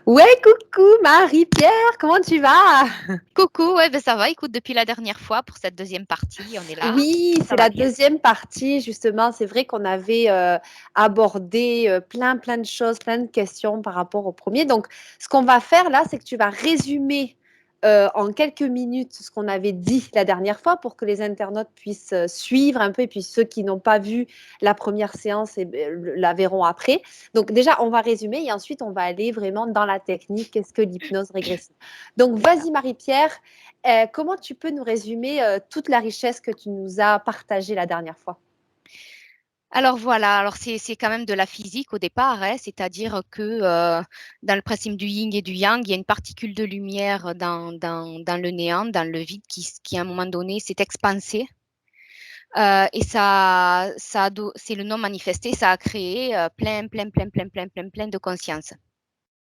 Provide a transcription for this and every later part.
Ouais, coucou Marie-Pierre, comment tu vas? Coucou, ouais, ben ça va. Écoute, depuis la dernière fois pour cette deuxième partie, on est là. Oui, Ça c'est va la bien. deuxième partie, justement. C'est vrai qu'on avait abordé plein de choses, plein de questions par rapport au premier. Donc, ce qu'on va faire là, c'est que tu vas résumer en quelques minutes ce qu'on avait dit la dernière fois pour que les internautes puissent suivre un peu et puis ceux qui n'ont pas vu la première séance la verront après. Donc, déjà, on va résumer et ensuite, on va aller vraiment dans la technique. Qu'est-ce que l'hypnose régressive? Donc, C'est ça. vas-y Marie-Pierre. Comment tu peux nous résumer toute la richesse que tu nous as partagée la dernière fois? Alors voilà, alors c'est quand même de la physique au départ, hein, c'est-à-dire que dans le principe du yin et du yang, il y a une particule de lumière dans le néant, dans le vide, qui à un moment donné s'est expansée. Et c'est le non manifesté, ça a créé plein de conscience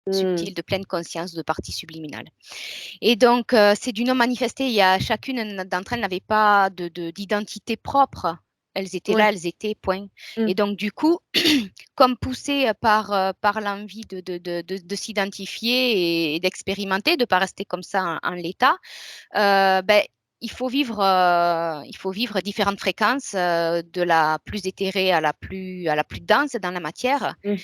Mmh. subtile, de pleine conscience de partie subliminale. Et donc, c'est du non manifesté. Chacune d'entre elles n'avait pas d'identité propre. Elles étaient là, Ouais. elles étaient, point. Mmh. Et donc, du coup, comme poussées par l'envie de s'identifier et d'expérimenter, de ne pas rester comme ça en l'état, ben, il faut vivre différentes fréquences, de la plus éthérée à la plus dense dans la matière, Mmh.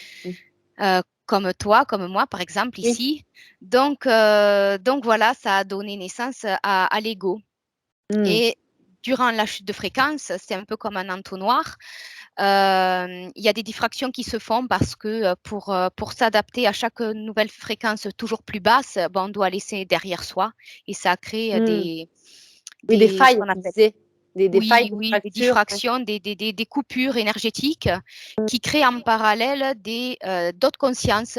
Mmh. comme toi, comme moi, par exemple, Oui. ici. Donc voilà, ça a donné naissance à l'ego. Mmh. Et durant la chute de fréquence, c'est un peu comme un entonnoir. Il y a des diffractions qui se font parce que pour s'adapter à chaque nouvelle fréquence toujours plus basse, ben, on doit laisser derrière soi. Et ça crée Mmh. Oui, des ce failles, qu'on tu appelle, disais. Des failles, oui, des oui, des fractures. Ouais. diffractions, des coupures énergétiques qui créent en parallèle d'autres consciences,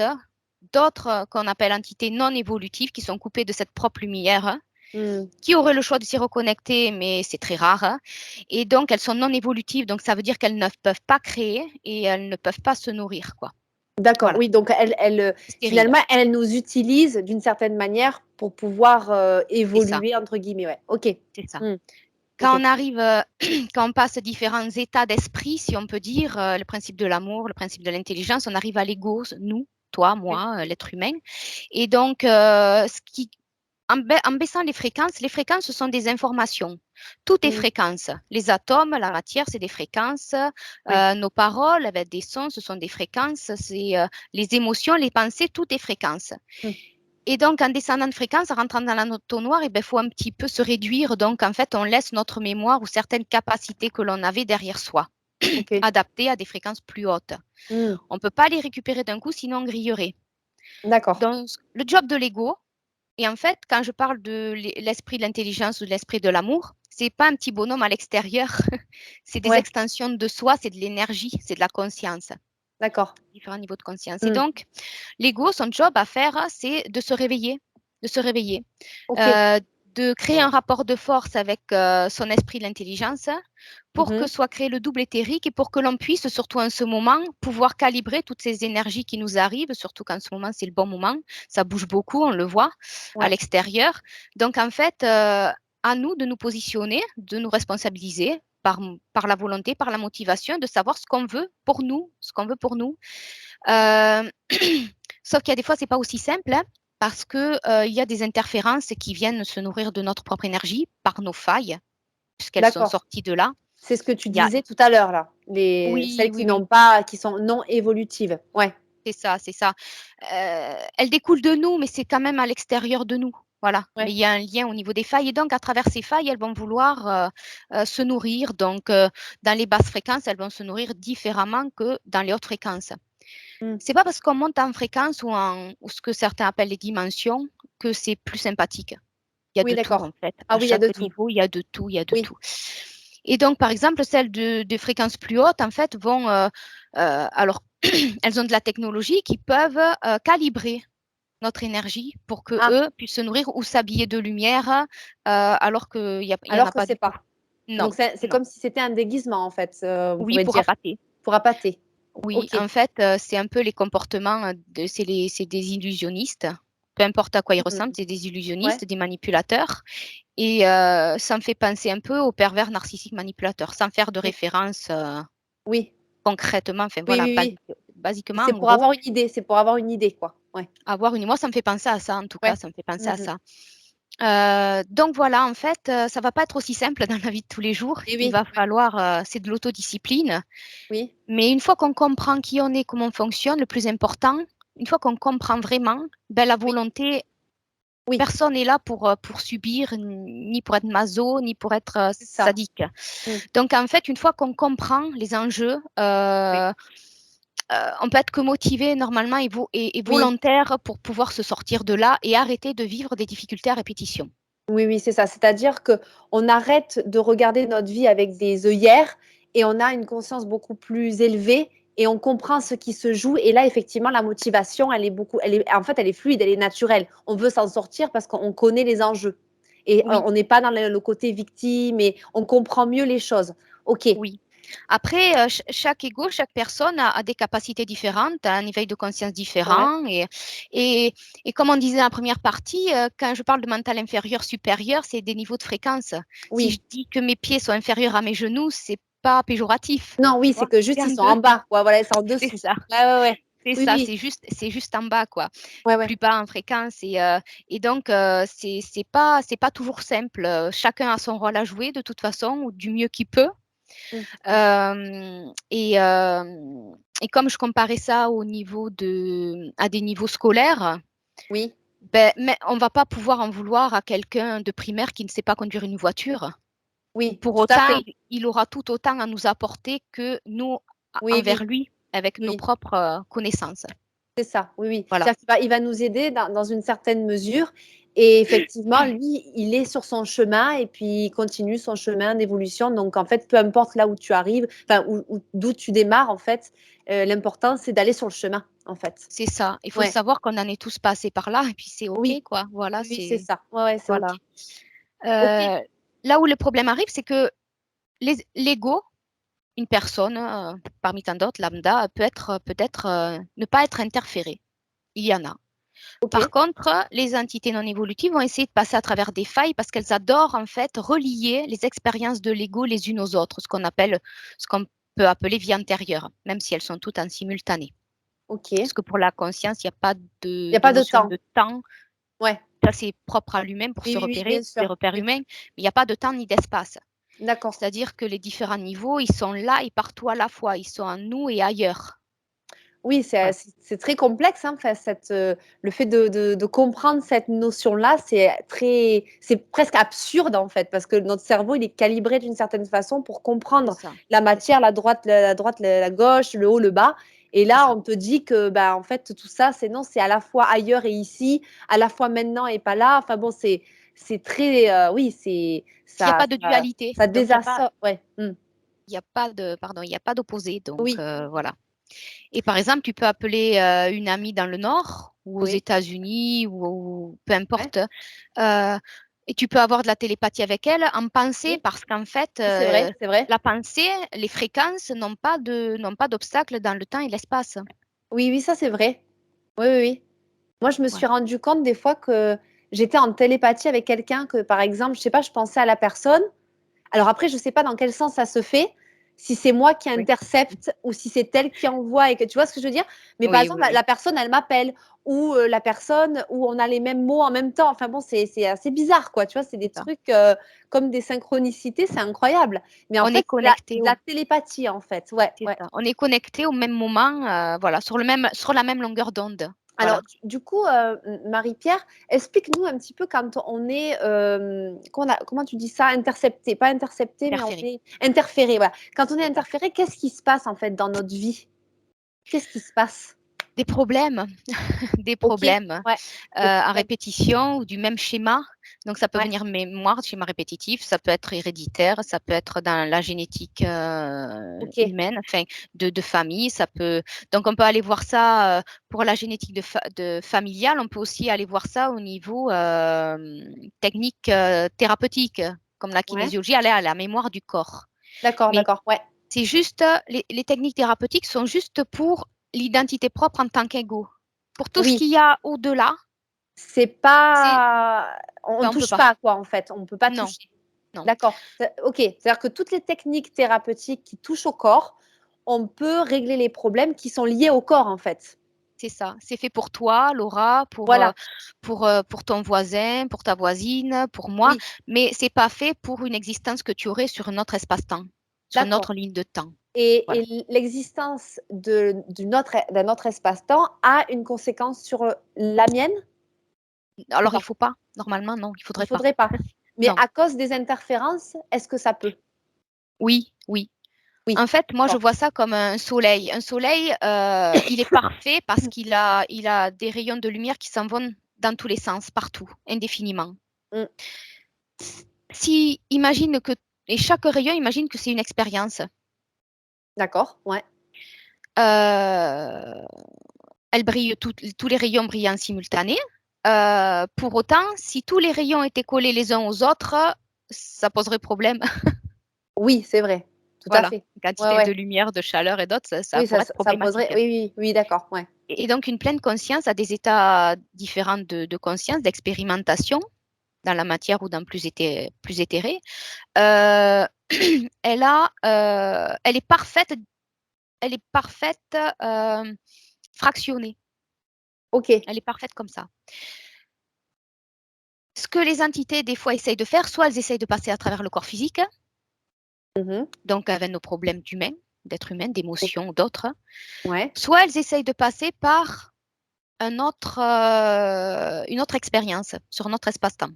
d'autres qu'on appelle entités non évolutives qui sont coupées de cette propre lumière, Mmh. qui auraient le choix de s'y reconnecter, mais c'est très rare. Et donc, elles sont non évolutives, donc ça veut dire qu'elles ne peuvent pas créer et elles ne peuvent pas se nourrir, quoi. D'accord, Voilà, oui, donc stérile, finalement, elle nous utilise d'une certaine manière pour pouvoir c'est ça, évoluer, entre guillemets. Ouais. OK. c'est ça. Mmh. OK. Quand on arrive, quand on passe différents états d'esprit, si on peut dire, le principe de l'amour, le principe de l'intelligence, on arrive à l'ego, nous, toi, Oui. moi, l'être humain. Et donc, en baissant les fréquences, ce sont des informations. Tout est Mmh. fréquence. Les atomes, la matière, c'est des fréquences. Ouais. Nos paroles, avec des sons, ce sont des fréquences. Les émotions, les pensées, tout est fréquence. Mmh. Et donc, en descendant de fréquence, en rentrant dans l'entonnoir, il faut un petit peu se réduire. Donc, en fait, on laisse notre mémoire ou certaines capacités que l'on avait derrière soi, OK. adaptées à des fréquences plus hautes. Mmh. On ne peut pas les récupérer d'un coup, sinon on grillerait. D'accord. Donc, le job de l'ego, et en fait, quand je parle de l'esprit de l'intelligence ou de l'esprit de l'amour, c'est pas un petit bonhomme à l'extérieur, c'est des Ouais. extensions de soi, c'est de l'énergie, c'est de la conscience, D'accord. différents niveaux de conscience. Et Mmh. donc, l'ego, son job à faire, c'est de se réveiller, OK. euh, de créer un rapport de force avec son esprit de l'intelligence pour que Mmh. soit créé le double éthérique et pour que l'on puisse, surtout en ce moment, pouvoir calibrer toutes ces énergies qui nous arrivent, surtout qu'en ce moment, c'est le bon moment. Ça bouge beaucoup, on le voit à Ouais. l'extérieur. Donc, en fait, à nous de nous positionner, de nous responsabiliser par la volonté, par la motivation, de savoir ce qu'on veut pour nous, ce qu'on veut pour nous. Euh, Sauf qu'il y a des fois, c'est pas aussi simple, hein, parce que il y a des interférences qui viennent se nourrir de notre propre énergie par nos failles, puisqu'elles sont D'accord. sorties de là. C'est ce que tu Il y a, disais tout à l'heure là, oui, celles qui oui, oui, n'ont pas, qui sont non évolutives. Ouais. c'est ça, c'est ça. Elles découlent de nous, mais c'est quand même à l'extérieur de nous. Voilà. Mais Ouais. il y a un lien au niveau des failles. Et donc, à travers ces failles, elles vont vouloir se nourrir. Donc, dans les basses fréquences, elles vont se nourrir différemment que dans les hautes fréquences. Mmh. C'est pas parce qu'on monte en fréquence ou ce que certains appellent les dimensions que c'est plus sympathique. Il y a Oui, de tout, en d'accord. fait. Ah À oui, il y a de chaque tout. niveau, il y a de tout, il y a de Oui. tout. Et donc, par exemple, celles de fréquences plus hautes, en fait, vont, alors, elles ont de la technologie qui peuvent calibrer notre énergie pour que Ah, eux puissent se nourrir ou s'habiller de lumière, alors qu'il y en alors a que pas c'est du tout. pas. Non, Donc c'est non. comme si c'était un déguisement en fait, on Oui, pourrait pour dire, appâter. pour appâter. Oui, OK. en fait, c'est un peu les comportements c'est des illusionnistes. Peu importe à quoi ils ressemblent, Mmh. c'est des Ouais. illusionnistes, des manipulateurs. Et ça me fait penser un peu aux pervers narcissiques manipulateurs, sans faire de Mmh. référence Oui. concrètement, enfin Oui, voilà, oui, oui. basiquement, C'est en pour gros. avoir une idée, c'est pour avoir une idée quoi. Ouais. Avoir une moi, ça me fait penser à ça, en tout cas, Ouais. ça me fait penser à Mmh. ça. Donc voilà, en fait, ça va pas être aussi simple dans la vie de tous les jours. Oui, Il oui. va falloir, c'est de l'autodiscipline. Oui. Mais une fois qu'on comprend qui on est, comment on fonctionne, le plus important, une fois qu'on comprend vraiment, ben, la Oui. volonté, Oui. personne n'est là pour subir, ni pour être maso, ni pour être C'est ça. sadique. Mmh. Donc, en fait, une fois qu'on comprend les enjeux, Oui. on peut être que motivé normalement et Oui. volontaire pour pouvoir se sortir de là et arrêter de vivre des difficultés à répétition. Oui, oui, c'est ça. C'est-à-dire qu'on arrête de regarder notre vie avec des œillères et on a une conscience beaucoup plus élevée et on comprend ce qui se joue. Et là, effectivement, la motivation, en fait, elle est fluide, elle est naturelle. On veut s'en sortir parce qu'on connaît les enjeux. Et Oui, on n'est pas dans le côté victime et on comprend mieux les choses. OK. oui. Après, chaque ego, chaque personne a des capacités différentes, a un niveau de conscience Ouais. différent. Et, et comme on disait en première partie, quand je parle de mental inférieur, supérieur, c'est des niveaux de fréquence. Si je Oui. dis que mes pieds sont inférieurs à mes genoux, c'est pas péjoratif, Non, tu oui, c'est vois. que C'est juste, ils en sont deux. en bas. Ouais, voilà, ils sont en C'est dessous. ça. Ouais, ouais, ouais. C'est Oui, ça, oui. c'est juste en bas, quoi. Ouais, ouais. Plus bas en fréquence. Et donc, c'est pas toujours simple. Chacun a son rôle à jouer de toute façon, ou du mieux qu'il peut. Mmh. Euh, et, euh, et comme je comparais ça à des niveaux scolaires, Oui. ben, mais on va pas pouvoir en vouloir à quelqu'un de primaire qui ne sait pas conduire une voiture. Oui, Pour tout à autant, fait. il aura tout autant à nous apporter que nous Oui, envers oui, lui avec nos oui. propres connaissances. C'est ça, oui, oui. Voilà, C'est-à-dire qu'il va nous aider dans une certaine mesure et effectivement, lui, il est sur son chemin et puis il continue son chemin d'évolution. Donc en fait, peu importe là où tu arrives, enfin d'où tu démarres en fait, l'important c'est d'aller sur le chemin en fait. c'est ça. Il faut Ouais, savoir qu'on en est tous passés par là et puis c'est OK, oui, quoi. Voilà, oui, oui, c'est ça. Ouais, ouais, c'est OK. voilà. OK, Euh, Là où le problème arrive, c'est que l'ego, une personne, parmi tant d'autres, lambda, peut-être ne pas être interférée. Il y en a. OK. Par contre, les entités non évolutives vont essayer de passer à travers des failles parce qu'elles adorent en fait relier les expériences de l'ego les unes aux autres, ce qu'on peut appeler vie antérieure, même si elles sont toutes en simultané. OK. Il Parce que pour la conscience, il n'y a pas y a de pas de notion temps. de temps. Ouais. Ça, c'est propre à l'humain pour se Oui, oui, oui, repérer, bien des sûr. repères Oui. humains, mais il n'y a pas de temps ni d'espace. D'accord. C'est-à-dire que les différents niveaux, ils sont là et partout à la fois. Ils sont en nous et ailleurs. Oui, Voilà, c'est très complexe, hein, enfin, le fait de comprendre cette notion-là, c'est presque absurde en fait, parce que notre cerveau, il est calibré d'une certaine façon pour c'est comprendre ça. la C'est ça. matière, la droite, la gauche, le haut, le bas. Et C'est là, ça. on te dit que, bah, en fait, tout ça, c'est non, c'est à la fois ailleurs et ici, à la fois maintenant et pas là. Enfin bon, c'est très, oui, Il n'y a pas de dualité. ça Donc, désassocie, ouais. Mm. il y a pas de, pardon, il y a pas d'opposé. Donc, Oui, voilà. Et par exemple, tu peux appeler une amie dans le Nord ou aux oui, États-Unis ou peu ouais, importe. euh, et tu peux avoir de la télépathie avec elle en pensée oui, parce qu'en fait, oui, c'est vrai, c'est vrai. la pensée, les fréquences n'ont pas d'obstacle dans le temps et l'espace. Oui, oui, ça c'est vrai. Oui, oui, oui. Moi, je me suis Voilà. rendu compte des fois que j'étais en télépathie avec quelqu'un que, par exemple, je sais pas, je pensais à la personne. Alors après, je sais pas dans quel sens ça se fait, si c'est moi qui Oui, intercepte ou si c'est elle qui envoie et que tu vois ce que je veux dire? Mais par oui, exemple, oui, oui. la personne, elle m'appelle ou la personne où on a les mêmes mots en même temps. Enfin bon, c'est assez bizarre, quoi. Tu vois, c'est des C'est ça. trucs comme des synchronicités, c'est incroyable. Mais en On est fait, c'est connecté de la télépathie, en fait. Ouais, c'est ouais. ça. On est connecté au même moment, voilà, sur la même longueur d'onde. Alors, Voilà. du coup, Marie-Pierre, explique-nous un petit peu quand on est, comment tu dis ça? Intercepté, pas intercepté, mais on Interférer. est interféré, voilà. Quand on est C'est ça. interféré, qu'est-ce qui se passe en fait dans notre vie? Qu'est-ce qui se passe? Des problèmes, des OK, problèmes ouais, des à problèmes. répétition ou du même schéma. Donc, ça peut Ouais, venir mémoire, schéma répétitif, ça peut être héréditaire, ça peut être dans la génétique OK, humaine, enfin, de famille. Donc, on peut aller voir ça pour la génétique de familiale. On peut aussi aller voir ça au niveau technique thérapeutique, comme la ouais. kinésiologie, elle est à la mémoire du corps. D'accord, Mais d'accord, ouais. c'est juste, les techniques thérapeutiques sont juste pour l'identité propre en tant qu'ego. Pour tout ce Oui, qu'il y a au-delà, c'est c'est, pas on ben, on peut touche pas. pas quoi, en fait, on peut pas Non, toucher. non. D'accord. OK, c'est-à-dire que toutes les techniques thérapeutiques qui touchent au corps, on peut régler les problèmes qui sont liés au corps, en fait? C'est ça. C'est fait pour toi, Laura, Voilà, pour ton voisin, pour ta voisine, pour moi, oui, mais c'est pas fait pour une existence que tu aurais sur un autre espace-temps, sur une d'accord. autre ligne de temps. Voilà. Et l'existence d'un autre espace-temps a une conséquence sur la mienne ou Alors, il pas? faut pas. Normalement, non, il Il faudrait pas. faudrait pas. Mais Non. à cause des interférences, est-ce que ça peut? Oui, oui. Oui, En fait, moi, je d'accord. vois ça comme un soleil. Un soleil, il est parfait parce qu'il a des rayons de lumière qui s'en vont dans tous les sens, partout, indéfiniment. Mm, Si, imagine que, et chaque rayon, imagine que c'est une expérience. d'accord, ouais. Euh, elle brille, tous les rayons brillent en simultané. Pour autant, si tous les rayons étaient collés les uns aux autres, ça poserait problème. Oui, c'est vrai, tout à Voilà, fait. Ouais, quantité de ouais. lumière, de chaleur et d'autres, ça Oui, pourrait être ça poserait. problématique. Oui, oui, oui, d'accord, ouais. Et donc, une pleine conscience a des états différents de conscience, d'expérimentation dans la matière ou dans plus éthéré. Euh, elle est parfaite fractionnée. Ok. Elle est parfaite comme ça. Ce que les entités, des fois, essayent de faire, soit elles essayent de passer à travers le corps physique, Mhm. donc avec nos problèmes d'humain, d'être humain, Ok. d'émotions ou d'autres, Ouais. soit elles essayent de passer par une autre expérience sur notre espace-temps.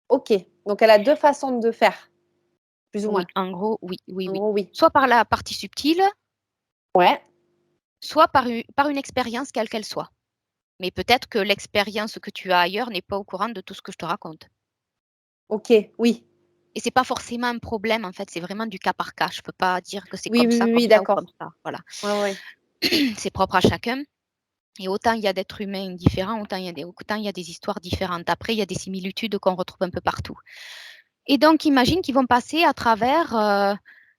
Ok. Donc, elle a deux façons de faire, plus ou Oui, moins. en gros, oui, oui, En oui. gros, oui. Soit par la partie subtile, Ouais. soit par une expérience quelle qu'elle soit. Mais peut-être que l'expérience que tu as ailleurs n'est pas au courant de tout ce que je te raconte. Ok. Oui. Et c'est pas forcément un problème, en fait, c'est vraiment du cas par cas. Je peux pas dire que c'est Oui, oui, oui, oui, comme d'accord. ça. Voilà. Ouais, ouais. C'est propre à chacun. Et autant il y a d'êtres humains différents, autant il y a des histoires différentes. Après, il y a des similitudes qu'on retrouve un peu partout. Et donc, imagine qu'ils vont passer à travers.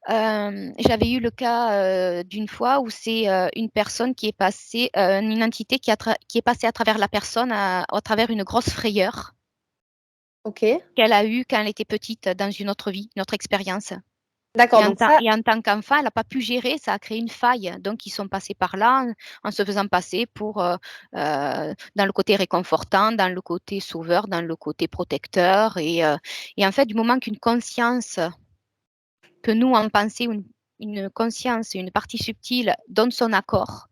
J'avais eu le cas d'une fois où c'est une personne qui est passée, une entité qui est passée à travers la personne à travers une grosse frayeur Ok. qu'elle a eue quand elle était petite dans une autre vie, une autre expérience. D'accord. Donc, ça, Et en tant qu'enfant, elle n'a pas pu gérer, ça a créé une faille. Donc, ils sont passés par là en se faisant passer pour dans le côté réconfortant, dans le côté sauveur, dans le côté protecteur. Et en fait, du moment qu'une conscience, que nous, en pensée, une conscience, une partie subtile donne son accord,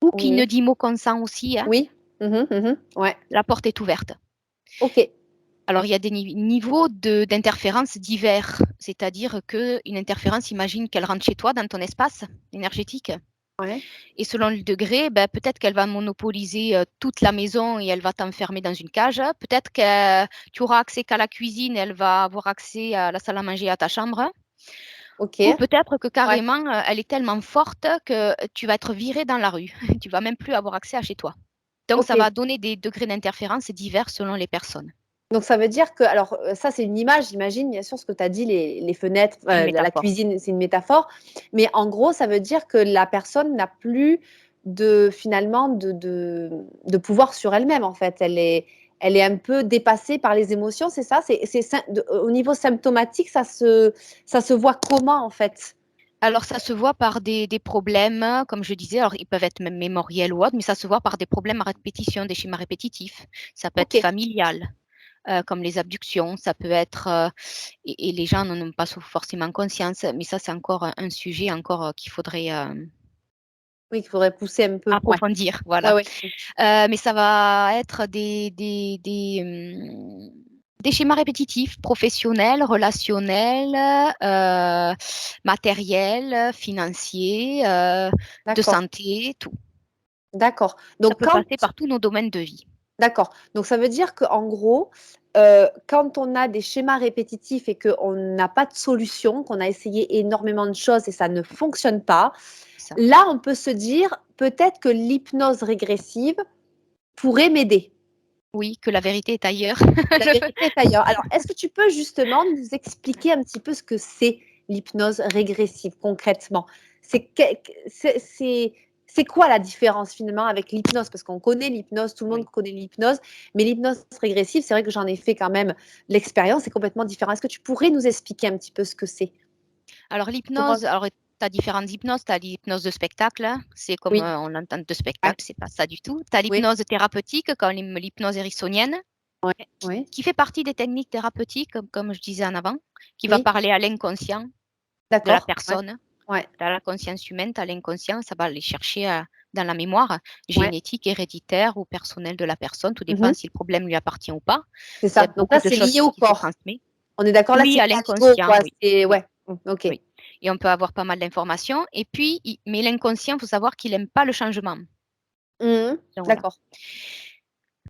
ou qui ne oui. dit mot consent aussi, hein, Oui. Mhm, mhm. Ouais. la porte est ouverte. Ok. Alors, il y a des niveaux d'interférence divers, c'est-à-dire qu'une interférence, imagine qu'elle rentre chez toi dans ton espace énergétique. Ouais. Et selon le degré, ben, peut-être qu'elle va monopoliser toute la maison et elle va t'enfermer dans une cage. Peut-être que tu auras accès qu'à la cuisine et elle va avoir accès à la salle à manger, à ta chambre. Ok. Ou peut-être que Ouais. carrément, elle est tellement forte que tu vas être viré dans la rue. Tu vas même plus avoir accès à chez toi. Donc, ça va Ok. donner des degrés d'interférence divers selon les personnes. Donc, ça veut dire que, alors, ça, c'est une image, j'imagine, bien sûr, ce que tu as dit, les fenêtres, C'est une la métaphore. cuisine, c'est une métaphore. Mais en gros, ça veut dire que la personne n'a plus de, finalement, de pouvoir sur elle-même, en fait. Elle est un peu dépassée par les émotions, c'est ça? Au niveau symptomatique, ça se voit comment, en fait? Alors, ça se voit par des problèmes, comme je disais, alors ils peuvent être même mémoriels ou autres, mais ça se voit par des problèmes à répétition, des schémas répétitifs. Ça peut être Ok. familial, comme les abductions, ça peut être, et les gens n'en ont pas forcément conscience, mais ça, c'est encore un sujet encore qu'il faudrait Oui, qu'il faudrait pousser un peu. Ouais. approfondir, Ouais, voilà. ouais. Mais ça va être des schémas répétitifs, professionnels, relationnels, matériels, financiers, de D'accord. santé, tout. D'accord. Ça Donc, peut passer par tous nos domaines de vie. d'accord. Donc, ça veut dire qu'en gros, quand on a des schémas répétitifs et qu'on n'a pas de solution, qu'on a essayé énormément de choses et ça ne fonctionne pas, Ça. là, on peut se dire peut-être que l'hypnose régressive pourrait m'aider. Oui, que la vérité est ailleurs. La vérité est ailleurs. Alors, est-ce que tu peux justement nous expliquer un petit peu ce que c'est l'hypnose régressive concrètement? C'est que- c'est quoi la différence finalement avec l'hypnose? Parce qu'on connaît l'hypnose, tout le monde Oui. connaît l'hypnose, mais l'hypnose régressive, c'est vrai que j'en ai fait quand même l'expérience, c'est complètement différent. Est-ce que tu pourrais nous expliquer un petit peu ce que c'est? Alors Comment? l'hypnose, as différentes hypnoses. Tu as l'hypnose de spectacle, c'est comme Oui. on l'entend de Ouais. spectacle, c'est pas ça du tout. Tu as Oui. l'hypnose thérapeutique, comme l'hypnose ericksonienne, Ouais. Oui. qui fait partie des techniques thérapeutiques, comme je disais en avant, qui va Oui. parler à l'inconscient de la D'accord. Ouais. personne. Ouais. Tu as la conscience humaine, tu as l'inconscient, ça va aller chercher dans la mémoire Ouais. génétique, héréditaire ou personnelle de la personne, tout dépend si le problème lui appartient ou pas. C'est Il y a ça. Donc beaucoup là, de c'est choses lié au qui se corps. transmettent. On est d'accord, là, Oui, c'est à pas l'ego, l'inconscient, quoi. oui, C'est oui, ouais. OK. oui. Et on peut avoir pas mal d'informations. Et puis, mais l'inconscient, il faut savoir qu'il n'aime pas le changement. Mmh. Donc voilà. D'accord.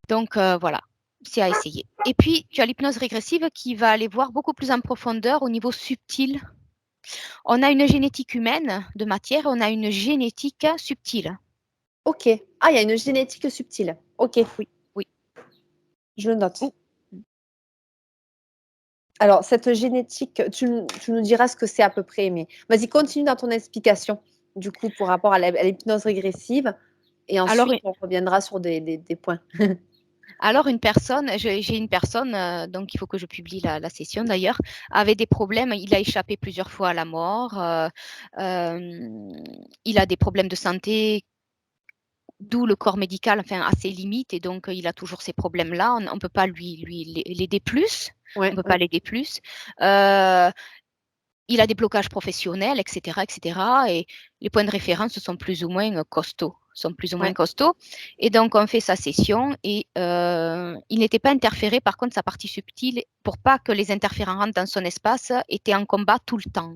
Donc voilà, c'est à essayer. Et puis, tu as l'hypnose régressive qui va aller voir beaucoup plus en profondeur au niveau subtil. On a une génétique humaine de matière, on a une génétique subtile. OK. Ah, il y a une génétique subtile. OK, Oui, oui. je le note. Ou- Alors cette génétique, tu nous diras ce que c'est à peu près, mais vas-y, continue dans ton explication, du coup, pour rapport à l'hypnose régressive et Alors, ensuite on reviendra sur des points. alors une personne, j'ai une personne, donc il faut que je publie la session d'ailleurs, avait des problèmes, il a échappé plusieurs fois à la mort, il a des problèmes de santé, d'où le corps médical, enfin, a ses limites et donc il a toujours ces problèmes-là. On ne peut pas l'aider plus. On Ouais, peut pas ouais. l'aider plus. Il a des blocages professionnels, etc., etc. Et les points de référence sont plus ou moins costauds. Sont plus ou moins Ouais. costauds. Et donc, on fait sa session et il n'était pas interféré, par contre, sa partie subtile, pour pas que les interférents rentrent dans son espace, était en combat tout le temps.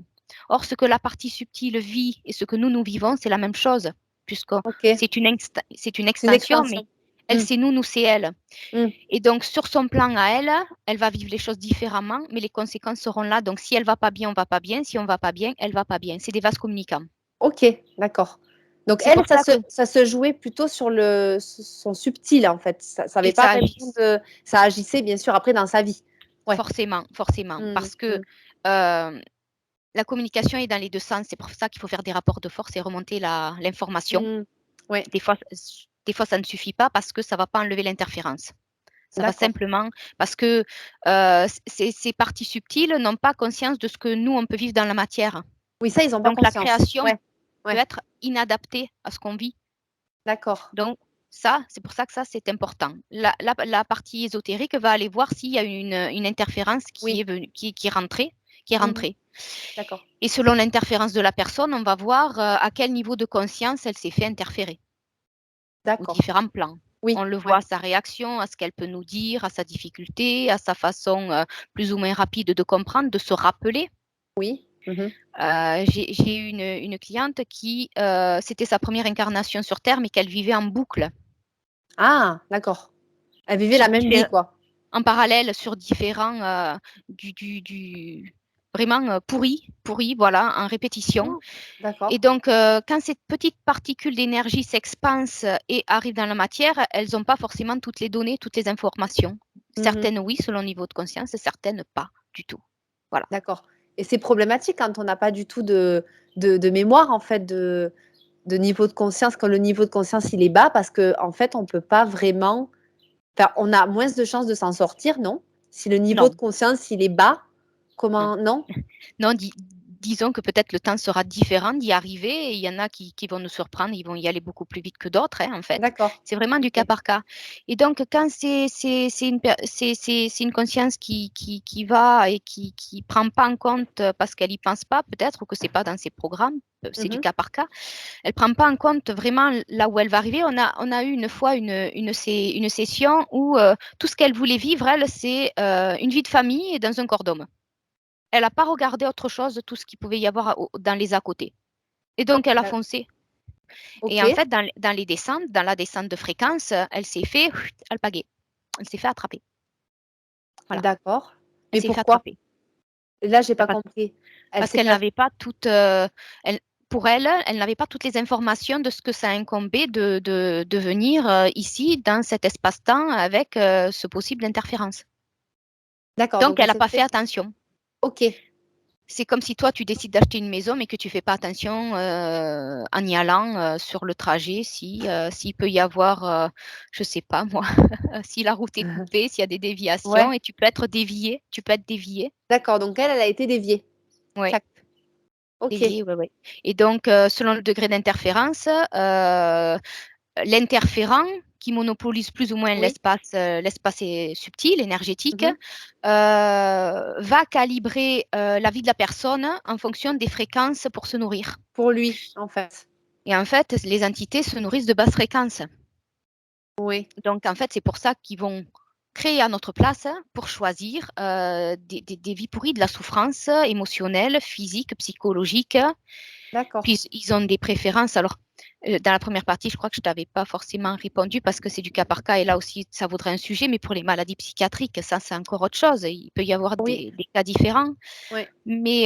Or, ce que la partie subtile vit et ce que nous vivons, c'est la même chose, puisque OK. c'est une C'est une extension, mais extension. elle, Mmh. c'est nous, c'est elle. Mmh. Et donc, sur son plan à elle, elle va vivre les choses différemment, mais les conséquences seront là. Donc, si elle va pas bien, on va pas bien. Si on va pas bien, elle va pas bien. C'est des vases communicants. OK, d'accord. Donc C'est elle, pour ça que ça se jouait plutôt sur son subtil, en fait. Ça et avait pas ça vraiment agit de ça agissait bien sûr après dans sa vie. Ouais. forcément, forcément, Mmh, parce que mmh. la communication est dans les deux sens. C'est pour ça qu'il faut faire des rapports de force et remonter l'information. Mmh. Ouais, Des fois, ça ne suffit pas parce que ça va pas enlever l'interférence. Ça va d'accord. simplement parce que ces parties subtiles n'ont pas conscience de ce que nous, on peut vivre dans la matière. Oui, ça, ils ont pas Donc, la conscience. création Ouais, peut ouais, être inadaptée à ce qu'on vit. d'accord. Donc, ça, c'est pour ça que ça, c'est important. La partie ésotérique va aller voir s'il y a une interférence qui Oui. est venue, qui est rentrée, qui est Mmh. rentrée. D'accord, Et selon l'interférence de la personne, on va voir à quel niveau de conscience elle s'est fait interférer, aux d'accord. différents plans. On Oui, le ouais. voit à sa réaction, à ce qu'elle peut nous dire, à sa difficulté, à sa façon plus ou moins rapide de comprendre, de se rappeler. Oui. Mmh. J'ai eu une cliente qui, c'était sa première incarnation sur Terre, mais qu'elle vivait en boucle, Ah, d'accord. Elle vivait la sur même vie, diffé quoi. en parallèle sur différents, du vraiment, pourris, voilà, en répétition. Oh, Et d'accord. donc, quand ces petites particules d'énergie s'expansent et arrivent dans la matière, elles n'ont pas forcément toutes les données, toutes les informations. Mmh. Certaines oui, selon le niveau de conscience, certaines pas du tout. Voilà. D'accord et c'est problématique quand on n'a pas du tout de mémoire, en fait, de niveau de conscience, quand le niveau de conscience, il est bas parce qu'en fait, on peut pas vraiment enfin, on a moins de chances de s'en sortir, non? Si le niveau de Non, conscience, il est bas, non. comment non? Non, disons que peut-être le temps sera différent d'y arriver et il y en a qui vont nous surprendre, ils vont y aller beaucoup plus vite que d'autres, hein, en fait. D'accord. C'est vraiment du cas OK. par cas. Et donc, quand c'est une conscience qui va et qui prend pas en compte parce qu'elle y pense pas, peut-être, ou que c'est pas dans ses programmes, c'est du Mmh. cas par cas, elle prend pas en compte vraiment là où elle va arriver. On a eu une fois une session où tout ce qu'elle voulait vivre, elle, c'est une vie de famille et dans un corps d'homme. Elle n'a pas regardé autre chose, tout ce qu'il pouvait y avoir dans les à côté. Et donc, elle a D'ac foncé. Et en OK, fait, dans les descentes, dans la descente de fréquence, elle s'est fait alpaguer. Elle s'est fait attraper. Voilà. d'accord. Elle Mais s'est fait pourquoi? attraper. Là, j'ai Ben, pas compris. Elle parce s'est qu'elle fait n'avait pas toutes, pour elle, elle n'avait pas toutes les informations de ce que ça incombait de venir ici, dans cet espace-temps, avec ce possible interférence. d'accord, Donc, donc elle elle n'a s'est pas fait fait attention. OK, C'est comme si toi, tu décides d'acheter une maison, mais que tu fais pas attention en y allant sur le trajet, s'il peut y avoir, je sais pas moi, si la route est coupée, s'il y a des déviations, ouais, et tu peux être dévié, tu peux être dévié. d'accord, donc elle, elle a été déviée. Oui, Tac. OK. dévié, ouais, ouais. Et donc, selon le degré d'interférence, l'interférent qui monopolise plus ou moins Oui. l'espace subtil, énergétique, Mmh. va calibrer la vie de la personne en fonction des fréquences pour se nourrir. Pour lui, en fait. Et en fait, les entités se nourrissent de basses fréquences. Oui. Donc, en fait, c'est pour ça qu'ils vont créer à notre place pour choisir des vies pourries, de la souffrance émotionnelle, physique, psychologique. D'accord. Puis ils ont des préférences. Alors, dans la première partie, je crois que je ne t'avais pas forcément répondu parce que c'est du cas par cas et là aussi, ça vaudrait un sujet. Mais pour les maladies psychiatriques, ça, c'est encore autre chose. Il peut y avoir Oui. des cas différents. Oui. Mais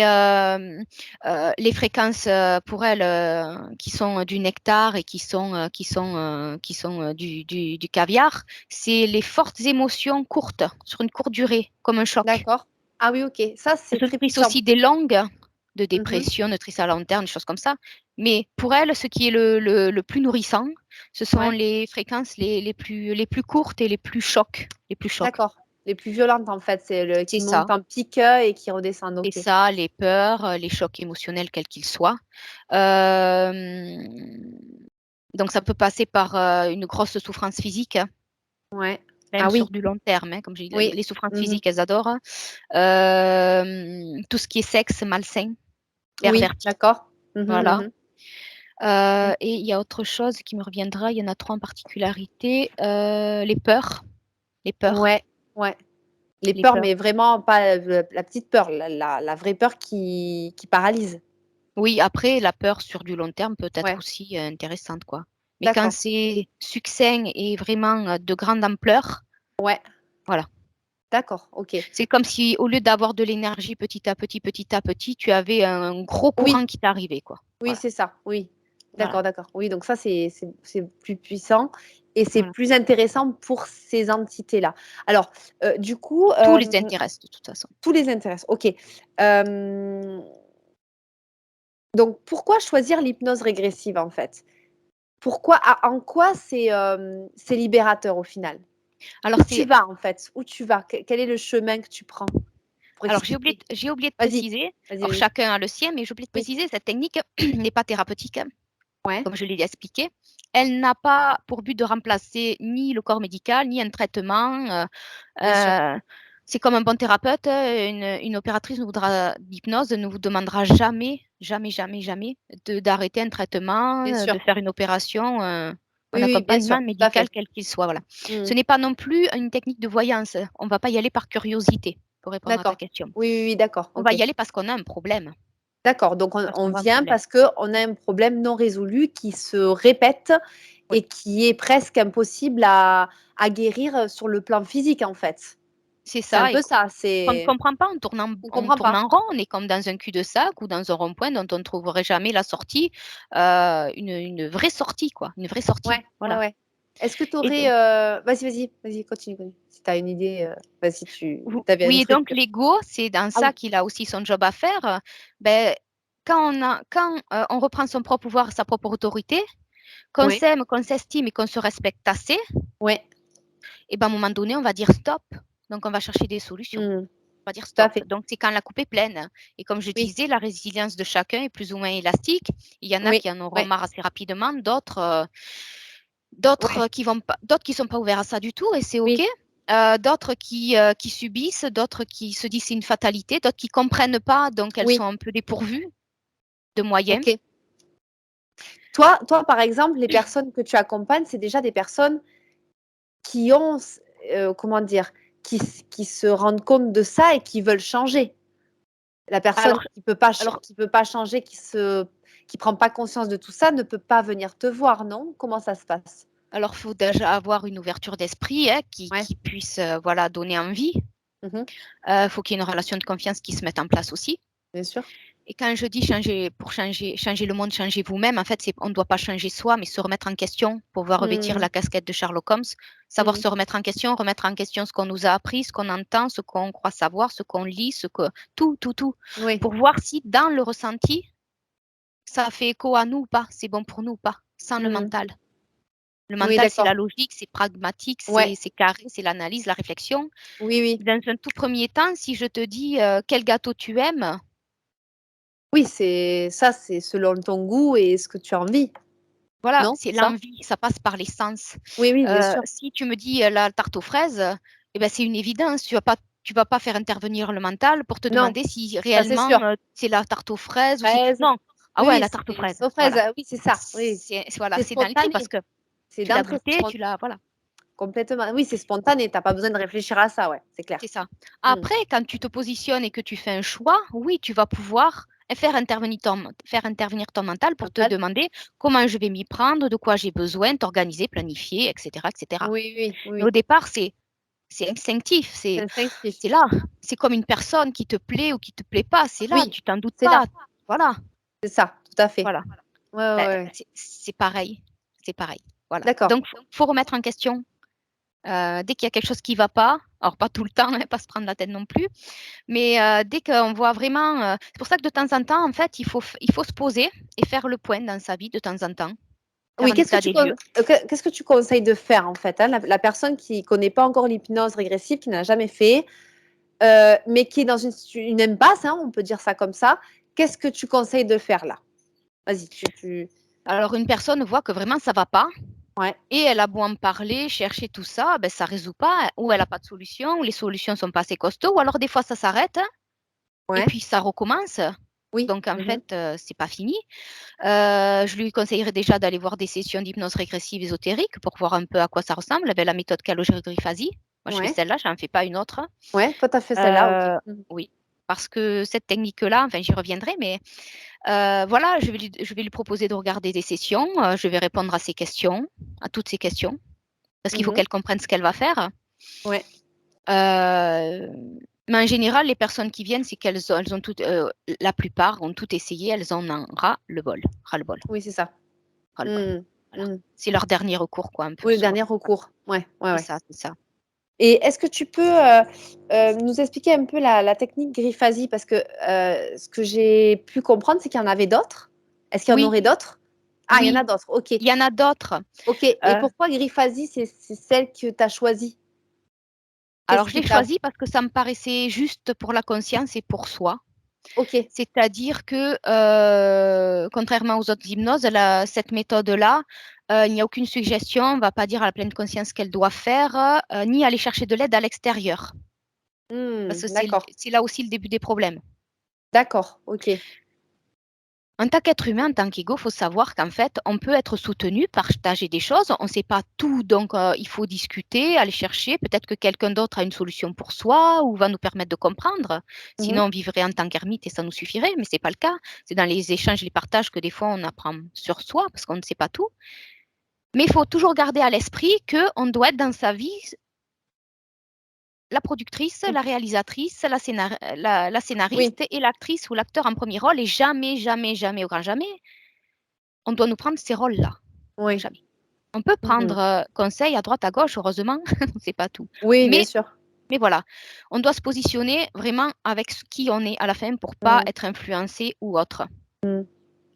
les fréquences pour elles qui sont du nectar et qui sont du caviar, c'est les fortes émotions courtes, sur une courte durée, comme un choc. D'accord. Ah oui, OK. Ça, Elles c'est se très nourrissent puissant. aussi des longues de Mmh. dépression, de tristesse à long terme, des choses comme ça. Mais pour elles, ce qui est le plus nourrissant, ce sont Ouais. les fréquences les plus courtes et les plus chocs, les plus chocs. D'accord. Les plus violentes, en fait, c'est le C'est qui ça. montent en pic, et qui redescendent. C'est OK. ça, les peurs, les chocs émotionnels, quels qu'ils soient. Hem, donc ça peut passer par, une grosse souffrance physique, hein, Ouais. même Ah sur oui. du long terme, hein, comme j'ai dit, Oui. les souffrances Mmh. physiques, elles adorent. Tout ce qui est sexe malsain, Oui, perverti, d'accord. Mmh mh, voilà. mmh. Mmh. Et il y a autre chose qui me reviendra, il y en a 3 en particularité, les peurs, les peurs, Ouais, ouais. Les les peurs, peurs. mais vraiment pas, la petite peur, la vraie peur qui paralyse. Oui, après la peur sur du long terme peut être Ouais, aussi, intéressante, quoi. Mais quand d'accord. c'est succinct et vraiment, de grande ampleur, Ouais, voilà. d'accord, OK. C'est comme si au lieu d'avoir de l'énergie petit à petit, tu avais un gros Oui, courant qui t'arrivait, quoi. oui, Voilà, c'est ça, oui. voilà, D'accord, d'accord. Oui, donc ça, c'est plus puissant et c'est voilà. plus intéressant pour ces entités-là. Alors, du coup, Tout les intéresse de toute façon. tous les intéressent, OK. Hem, donc pourquoi choisir l'hypnose régressive, en fait? Pourquoi en quoi c'est libérateur, au final? Alors Où tu c'est vas, en fait? Où tu vas? Quel est le chemin que tu prends? Pour alors expliquer. j'ai oublié de Vas-y, préciser, vas-y, alors vas-y. chacun a le sien, mais j'ai oublié de Oui. préciser, cette technique n'est pas thérapeutique. Ouais, Comme je l'ai expliqué, elle n'a pas pour but de remplacer ni le corps médical, ni un traitement. bien sûr, C'est comme un bon thérapeute, une opératrice d'hypnose ne vous demandera jamais, jamais, jamais, jamais d'arrêter un traitement, bien de sûr. faire une opération, un Oui, oui, bien sûr, accompagnement tout à médical fait. quel qu'il soit, voilà. Mmh. Ce n'est pas non plus une technique de voyance. On ne va pas y aller par curiosité, pour répondre à ta D'accord. question. Oui, oui, oui, d'accord, On va OK. y aller parce qu'on a un problème, D'accord, donc parce on qu'on voit un vient problème. parce qu'on a un problème non résolu qui se répète Oui. et qui est presque impossible à guérir, sur le plan physique, en fait. C'est C'est un ça et peu ça, qu'on ne c'est comprend pas, on tourne en on on comprend tourne pas. en rond, on est comme dans un cul-de-sac ou dans un rond-point dont on ne trouverait jamais la sortie, une vraie sortie quoi, une vraie sortie, Ouais, ouais, voilà. ouais. Est-ce que tu Et aurais, donc vas-y, vas-y, vas-y, continue, continue. Si tu as une idée, vas-y, ou tu avais un oui et truc, donc l'ego, c'est dans ah ça oui, qu'il a aussi son job à faire, beh, quand on reprend son propre pouvoir, sa propre autorité, qu'on ouais, s'aime, qu'on s'estime et qu'on se respecte assez, ouais, et ben, à un moment donné, on va dire: «Stop», donc on va chercher des solutions. mmh, On va dire tout à stop. fait. Donc, c'est quand la coupe est pleine. Et comme je Oui, disais, la résilience de chacun est plus ou moins élastique. Il y en a oui, qui en auront ouais, marre assez rapidement, d'autres, ouais, d'autres qui sont pas ouverts à ça du tout et c'est OK. oui, D'autres qui subissent, d'autres qui se disent c'est une fatalité, d'autres qui comprennent pas, donc elles oui, sont un peu dépourvues de moyens. OK. Toi, par exemple, les personnes que tu accompagnes, c'est déjà des personnes qui ont comment dire? Qui se rendent compte de ça et qui veulent changer. La personne Alors, alors, qui peut pas changer, qui prend pas conscience de tout ça, ne peut pas venir te voir, non? Comment ça se passe? alors, faut déjà avoir une ouverture d'esprit, hein, qui, Ouais. qui puisse, voilà, donner envie. Mmh mh. Faut qu'il y ait une relation de confiance qui se mette en place aussi. Bien sûr. Et quand je dis changer pour changer le monde, changer vous-même, en fait, c'est on ne doit pas changer soi, mais se remettre en question, pouvoir revêtir Mmh. la casquette de Sherlock Holmes, savoir Mmh. se remettre en question ce qu'on nous a appris, ce qu'on entend, ce qu'on croit savoir, ce qu'on lit, ce que tout, tout, tout, Oui. pour voir si dans le ressenti, ça fait écho à nous ou pas, c'est bon pour nous ou pas, sans le Mmh. mental. Le Oui, mental, c'est la d'accord. logique, c'est pragmatique, Ouais. c'est carré, c'est l'analyse, la réflexion. Oui, oui. Dans un tout premier temps, si je te dis, quel gâteau tu aimes, Oui, c'est selon ton goût et ce que tu as envie, Voilà, non? c'est C'est ça? l'envie, ça passe par les sens. Oui, oui, bien sûr. Si tu me dis, la tarte aux fraises, eh ben, c'est une évidence. Tu vas pas faire intervenir le mental pour te Non, demander si ça c'est sûr. réellement, c'est la tarte aux fraises ou si Fraises, non. Ah oui, ouais, oui, la tarte aux c'est fraises, aux fraises, voilà. oui, c'est ça, oui. Voilà, C'est c'est dans les tripes parce spontané, que c'est tu l'as d'entrée, c'est goûté, tu l'as voilà, complètement. Oui, c'est spontané, tu as pas besoin de réfléchir à ça, ouais, c'est clair. c'est ça. Mmh. Après, quand tu te positionnes et que tu fais un choix, oui, tu vas pouvoir faire intervenir ton mental pour te Mental. demander comment je vais m'y prendre, de quoi j'ai besoin, t'organiser, planifier, et cetera, et cetera. Oui, oui, oui, Mais au oui. départ, c'est instinctif, C'est c'est instinctif. c'est là. C'est comme une personne qui te plaît ou qui te plaît pas, c'est là, Oui, tu t'en doutes c'est là, pas. Voilà, c'est ça, tout à fait. voilà. Ouais, ouais, Ben, ouais. c'est pareil, c'est pareil. Voilà. D'accord. Donc, faut remettre en question dès qu'il y a quelque chose qui va pas. Alors pas tout le temps, hein, pas se prendre la tête non plus, mais dès qu'on voit vraiment, c'est pour ça que de temps en temps, en fait, il faut se poser et faire le point dans sa vie de temps en temps, faire Oui, un état des lieux. qu'est-ce que tu conseilles de faire, en fait, hein, la personne qui connaît pas encore l'hypnose régressive, qui n'a jamais fait, mais qui est dans une impasse, hein, on peut dire ça comme ça. Qu'est-ce que tu conseilles de faire là? Vas-y, Alors une personne voit que vraiment ça va pas. ouais, Et elle a beau en parler, chercher tout ça, ben, ça ne résout pas, ou elle a pas de solution, ou les solutions sont pas assez costauds, ou alors des fois ça s'arrête et ouais, puis ça recommence. oui, Donc en mmh. fait, c'est pas fini. Je lui conseillerais déjà d'aller voir des sessions d'hypnose régressive ésotérique pour voir un peu à quoi ça ressemble avec la méthode Calogero-Grifasi. Moi, je fais Ouais, celle-là, j'en fais pas une autre. ouais, toi, tu as fait celle-là, OK. Heu, Mmh. oui, parce que cette technique-là, enfin j'y reviendrai, mais voilà, je vais lui proposer de regarder des sessions, je vais répondre à ses questions, à toutes ses questions. Parce qu'il faut Mmh. qu'elle comprenne ce qu'elle va faire. Ouais, Mais en général, les personnes qui viennent, c'est elles ont toutes, la plupart ont tout essayé, elles en ont ras-le-bol, ras-le-bol, oui, c'est ça. ras-le-bol. Mmh. Voilà. Mmh. C'est leur dernier recours, quoi, un peu Oui, le souvent. dernier Voilà. recours. Ouais, ouais, C'est ouais. ça, c'est ça. Et est-ce que tu peux, nous expliquer un peu la technique Grifasi? Parce que, ce que j'ai pu comprendre, c'est qu'il y en avait d'autres. Est-ce qu'il y en Oui, aurait d'autres? Ah, il y en a oui, d'autres, OK. il y en a d'autres. OK, et Heu, pourquoi Grifasi, c'est celle que tu as choisie? alors Qu'est-ce je qui l'ai t'a choisie parce que ça me paraissait juste pour la conscience et pour soi. OK. C'est-à-dire que, contrairement aux autres hypnoses, cette méthode-là, il n'y a aucune suggestion, on ne va pas dire à la pleine conscience ce qu'elle doit faire, ni aller chercher de l'aide à l'extérieur. Parce que D'accord, c'est là aussi le début des problèmes. d'accord, OK. En tant qu'être humain, en tant qu'ego, il faut savoir qu'en fait, on peut être soutenu, partager des choses. On ne sait pas tout, donc il faut discuter, aller chercher. Peut-être que quelqu'un d'autre a une solution pour soi ou va nous permettre de comprendre. Mmh. Sinon, on vivrait en tant qu'ermite et ça nous suffirait, mais ce n'est pas le cas. C'est dans les échanges, les partages que des fois on apprend sur soi parce qu'on ne sait pas tout. Mais il faut toujours garder à l'esprit qu'on doit être dans sa vie la productrice, Mmh. la réalisatrice, la Oui, scénariste et l'actrice ou l'acteur en premier rôle et jamais, jamais, jamais, au grand jamais, on doit nous prendre ces rôles-là. oui. Jamais. On peut Mmh. prendre conseil à droite, à gauche, heureusement, c'est pas tout. Oui, bien Mais, sûr. mais voilà, on doit se positionner vraiment avec qui on est à la fin pour pas Mmh. être influencé ou autre. Mmh.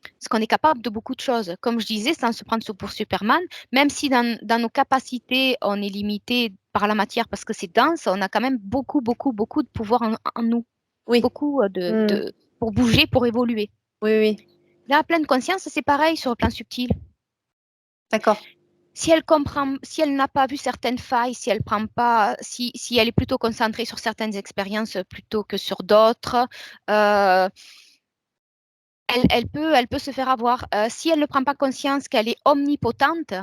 Parce qu'on est capable de beaucoup de choses. Comme je disais, sans se prendre pour Superman, même si dans nos capacités, on est limité par la matière parce que c'est dense, on a quand même beaucoup, beaucoup, beaucoup de pouvoir en nous. Oui. Beaucoup Mmh. pour bouger, pour évoluer. Oui, oui. La pleine conscience, c'est pareil sur le plan subtil. D'accord. Si elle n'a pas vu certaines failles, si elle prend pas, si elle est plutôt concentrée sur certaines expériences plutôt que sur d'autres, euh, elle peut se faire avoir. Si elle ne prend pas conscience qu'elle est omnipotente,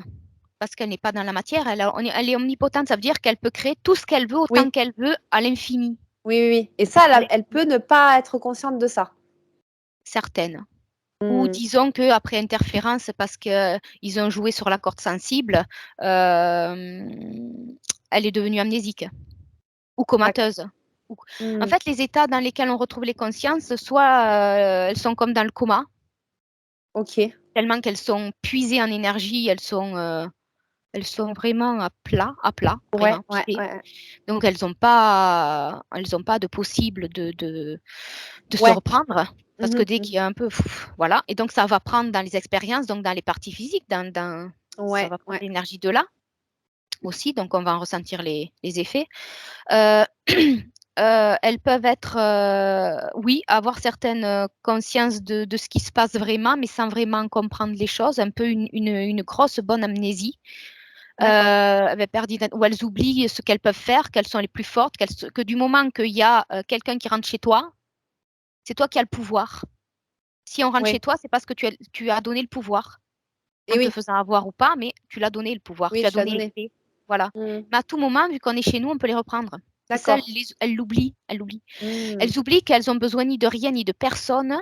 parce qu'elle n'est pas dans la matière, elle est omnipotente, ça veut dire qu'elle peut créer tout ce qu'elle veut, autant Oui. qu'elle veut, à l'infini. Oui, oui, oui. Et ça, À elle l'infini. peut ne pas être consciente de ça? Certaines. Ou Mmh. disons qu'après interférence, parce qu'ils ont joué sur la corde sensible, elle est devenue amnésique ou D'accord. comateuse. En Mmh. fait, les états dans lesquels on retrouve les consciences, soit elles sont comme dans le coma, OK. tellement qu'elles sont puisées en énergie, elles sont vraiment à plat, Ouais, vraiment ouais, vidées. ouais, ouais. Donc elles ont pas de possible de se Ouais. reprendre. Parce que Mmh dès mh. qu'il y a un peu, voilà. Et donc ça va prendre dans les expériences, donc dans les parties physiques, ça Ouais, va prendre ouais. l'énergie de là aussi. Donc on va en ressentir les effets. Euh, elles peuvent être, oui, avoir certaines consciences de ce qui se passe vraiment, mais sans vraiment comprendre les choses, un peu une grosse bonne amnésie. Où elles oublient ce qu'elles peuvent faire, qu'elles sont les plus fortes, que du moment qu'il y a quelqu'un qui rentre chez toi, c'est toi qui as le pouvoir. Si on rentre chez Oui. toi, c'est parce que tu as donné le pouvoir, Et en te oui, faisant avoir ou pas, mais tu l'as donné le pouvoir, oui, tu as tu l'as donné les donné. clés. Voilà. Mmh. Mais à tout moment, vu qu'on est chez nous, on peut les reprendre. Et ça, D'accord. elles l'oublient. Elles l'oublient. Mmh. Elles oublient qu'elles ont besoin ni de rien ni de personne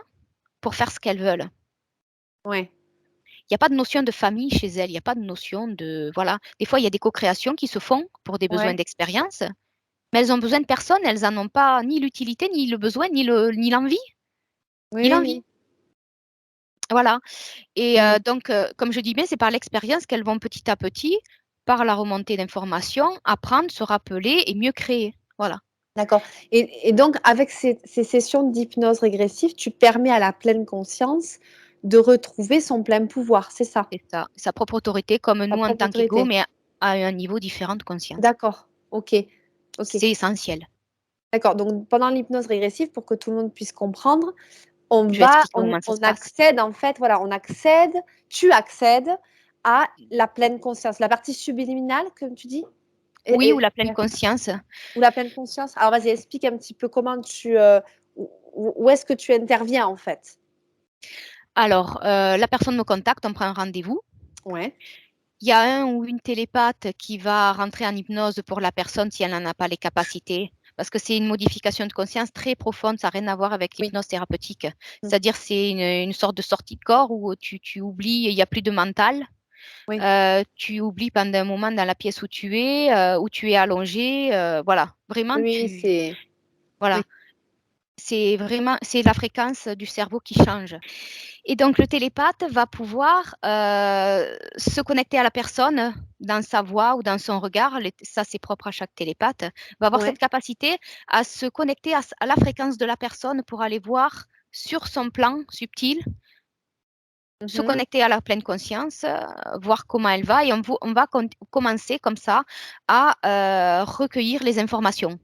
pour faire ce qu'elles veulent. Ouais. Il n'y a pas de notion de famille chez elles, il n'y a pas de notion de... Voilà. Des fois, il y a des co-créations qui se font pour des besoins Ouais. d'expérience, mais elles ont besoin de personne, elles n'en ont pas ni l'utilité, ni le besoin, ni l'envie. Oui, Ni oui, l'envie. oui. Voilà. Et Mmh. donc, comme je dis bien, c'est par l'expérience qu'elles vont petit à petit, par la remontée d'informations, apprendre, se rappeler et mieux créer. Voilà. D'accord. Et donc, avec ces sessions d'hypnose régressive, tu permets à la pleine conscience de retrouver son plein pouvoir, c'est ça? C'est ça. Sa propre autorité, comme Ta nous en propre tant qu'ego, autorité? mais à un niveau différent de conscience. D'accord. OK. OK. C'est essentiel. D'accord. Donc, pendant l'hypnose régressive, pour que tout le monde puisse comprendre, on Je vais va, expliquer comment ça on se passe. accède en fait, voilà, tu accèdes à la pleine conscience, la partie subliminale, comme tu dis? Oui, ou la pleine Ouais. conscience. Ou la pleine conscience? Alors vas-y, explique un petit peu comment où est-ce que tu interviens en fait? Alors, la personne me contacte, on prend un rendez-vous. Ouais. Il y a un ou une télépathe qui va rentrer en hypnose pour la personne si elle n'en a pas les capacités. Parce que c'est une modification de conscience très profonde, ça n'a rien à voir avec Oui. l'hypnose thérapeutique. Mmh. C'est-à-dire, c'est une sorte de sortie de corps où tu oublies, il n'y a plus de mental. Oui. Tu oublies pendant un moment dans la pièce où tu es allongé. Voilà, vraiment, Oui, c'est voilà, oui. c'est la fréquence du cerveau qui change. Et donc, le télépathe va pouvoir se connecter à la personne dans sa voix ou dans son regard. Ça, c'est propre à chaque télépathe. Va avoir Ouais. cette capacité à se connecter à la fréquence de la personne pour aller voir sur son plan subtil, se Mmh. connecter à la pleine conscience, voir comment elle va. Et on va commencer comme ça à recueillir les informations.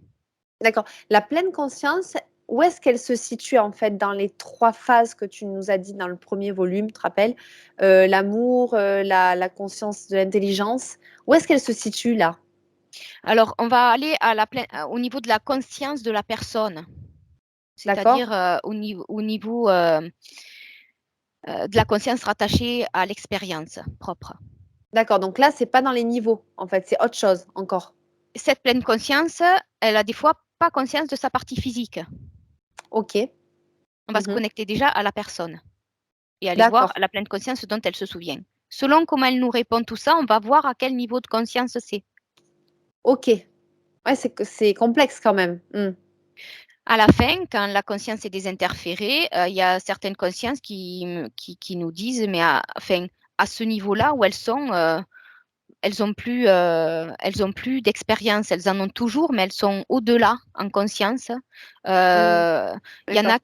D'accord. La pleine conscience, où est-ce qu'elle se situe en fait dans les 3 phases que tu nous as dit dans le premier volume, tu te rappelles? L'amour, la conscience de l'intelligence. Où est-ce qu'elle se situe là? Alors, on va aller au niveau de la conscience de la personne, D'accord? c'est-à-dire au niveau de la conscience rattachée à l'expérience propre. D'accord, donc là, c'est pas dans les niveaux, en fait, c'est autre chose encore. Cette pleine conscience, elle a des fois pas conscience de sa partie physique. OK. On va se Mmh. connecter déjà à la personne et aller voir D'accord. la pleine conscience dont elle se souvient. Selon comment elle nous répond tout ça, on va voir à quel niveau de conscience c'est. OK. Ouais, c'est complexe quand même. Mmh. À la fin, quand la conscience est désinterférée, il y a certaines consciences qui nous disent, mais enfin, à ce niveau-là où elles sont, elles ont plus d'expérience. Elles en ont toujours, mais elles sont au-delà en conscience. Mmh. Il y en a D'accord.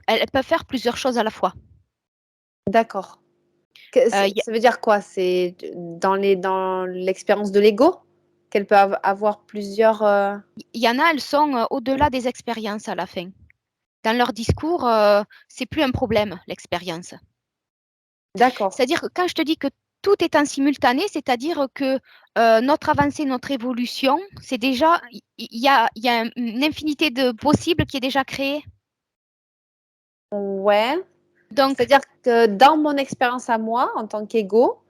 elles peuvent faire plusieurs choses à la fois. D'accord. Que Il y a ça veut dire quoi? C'est dans l'expérience de l'ego? Qu'elle peut avoir plusieurs, il y en a, elles sont, au-delà des expériences à la fin. Dans leur discours, c'est plus un problème, l'expérience. d'accord. C'est-à-dire que quand je te dis que tout est en simultané, c'est-à-dire que, notre avancée, notre évolution, c'est déjà il y a une infinité de possibles qui est déjà créée. Ouais. Donc C'est-à-dire que dans mon expérience à moi, en tant qu'ego,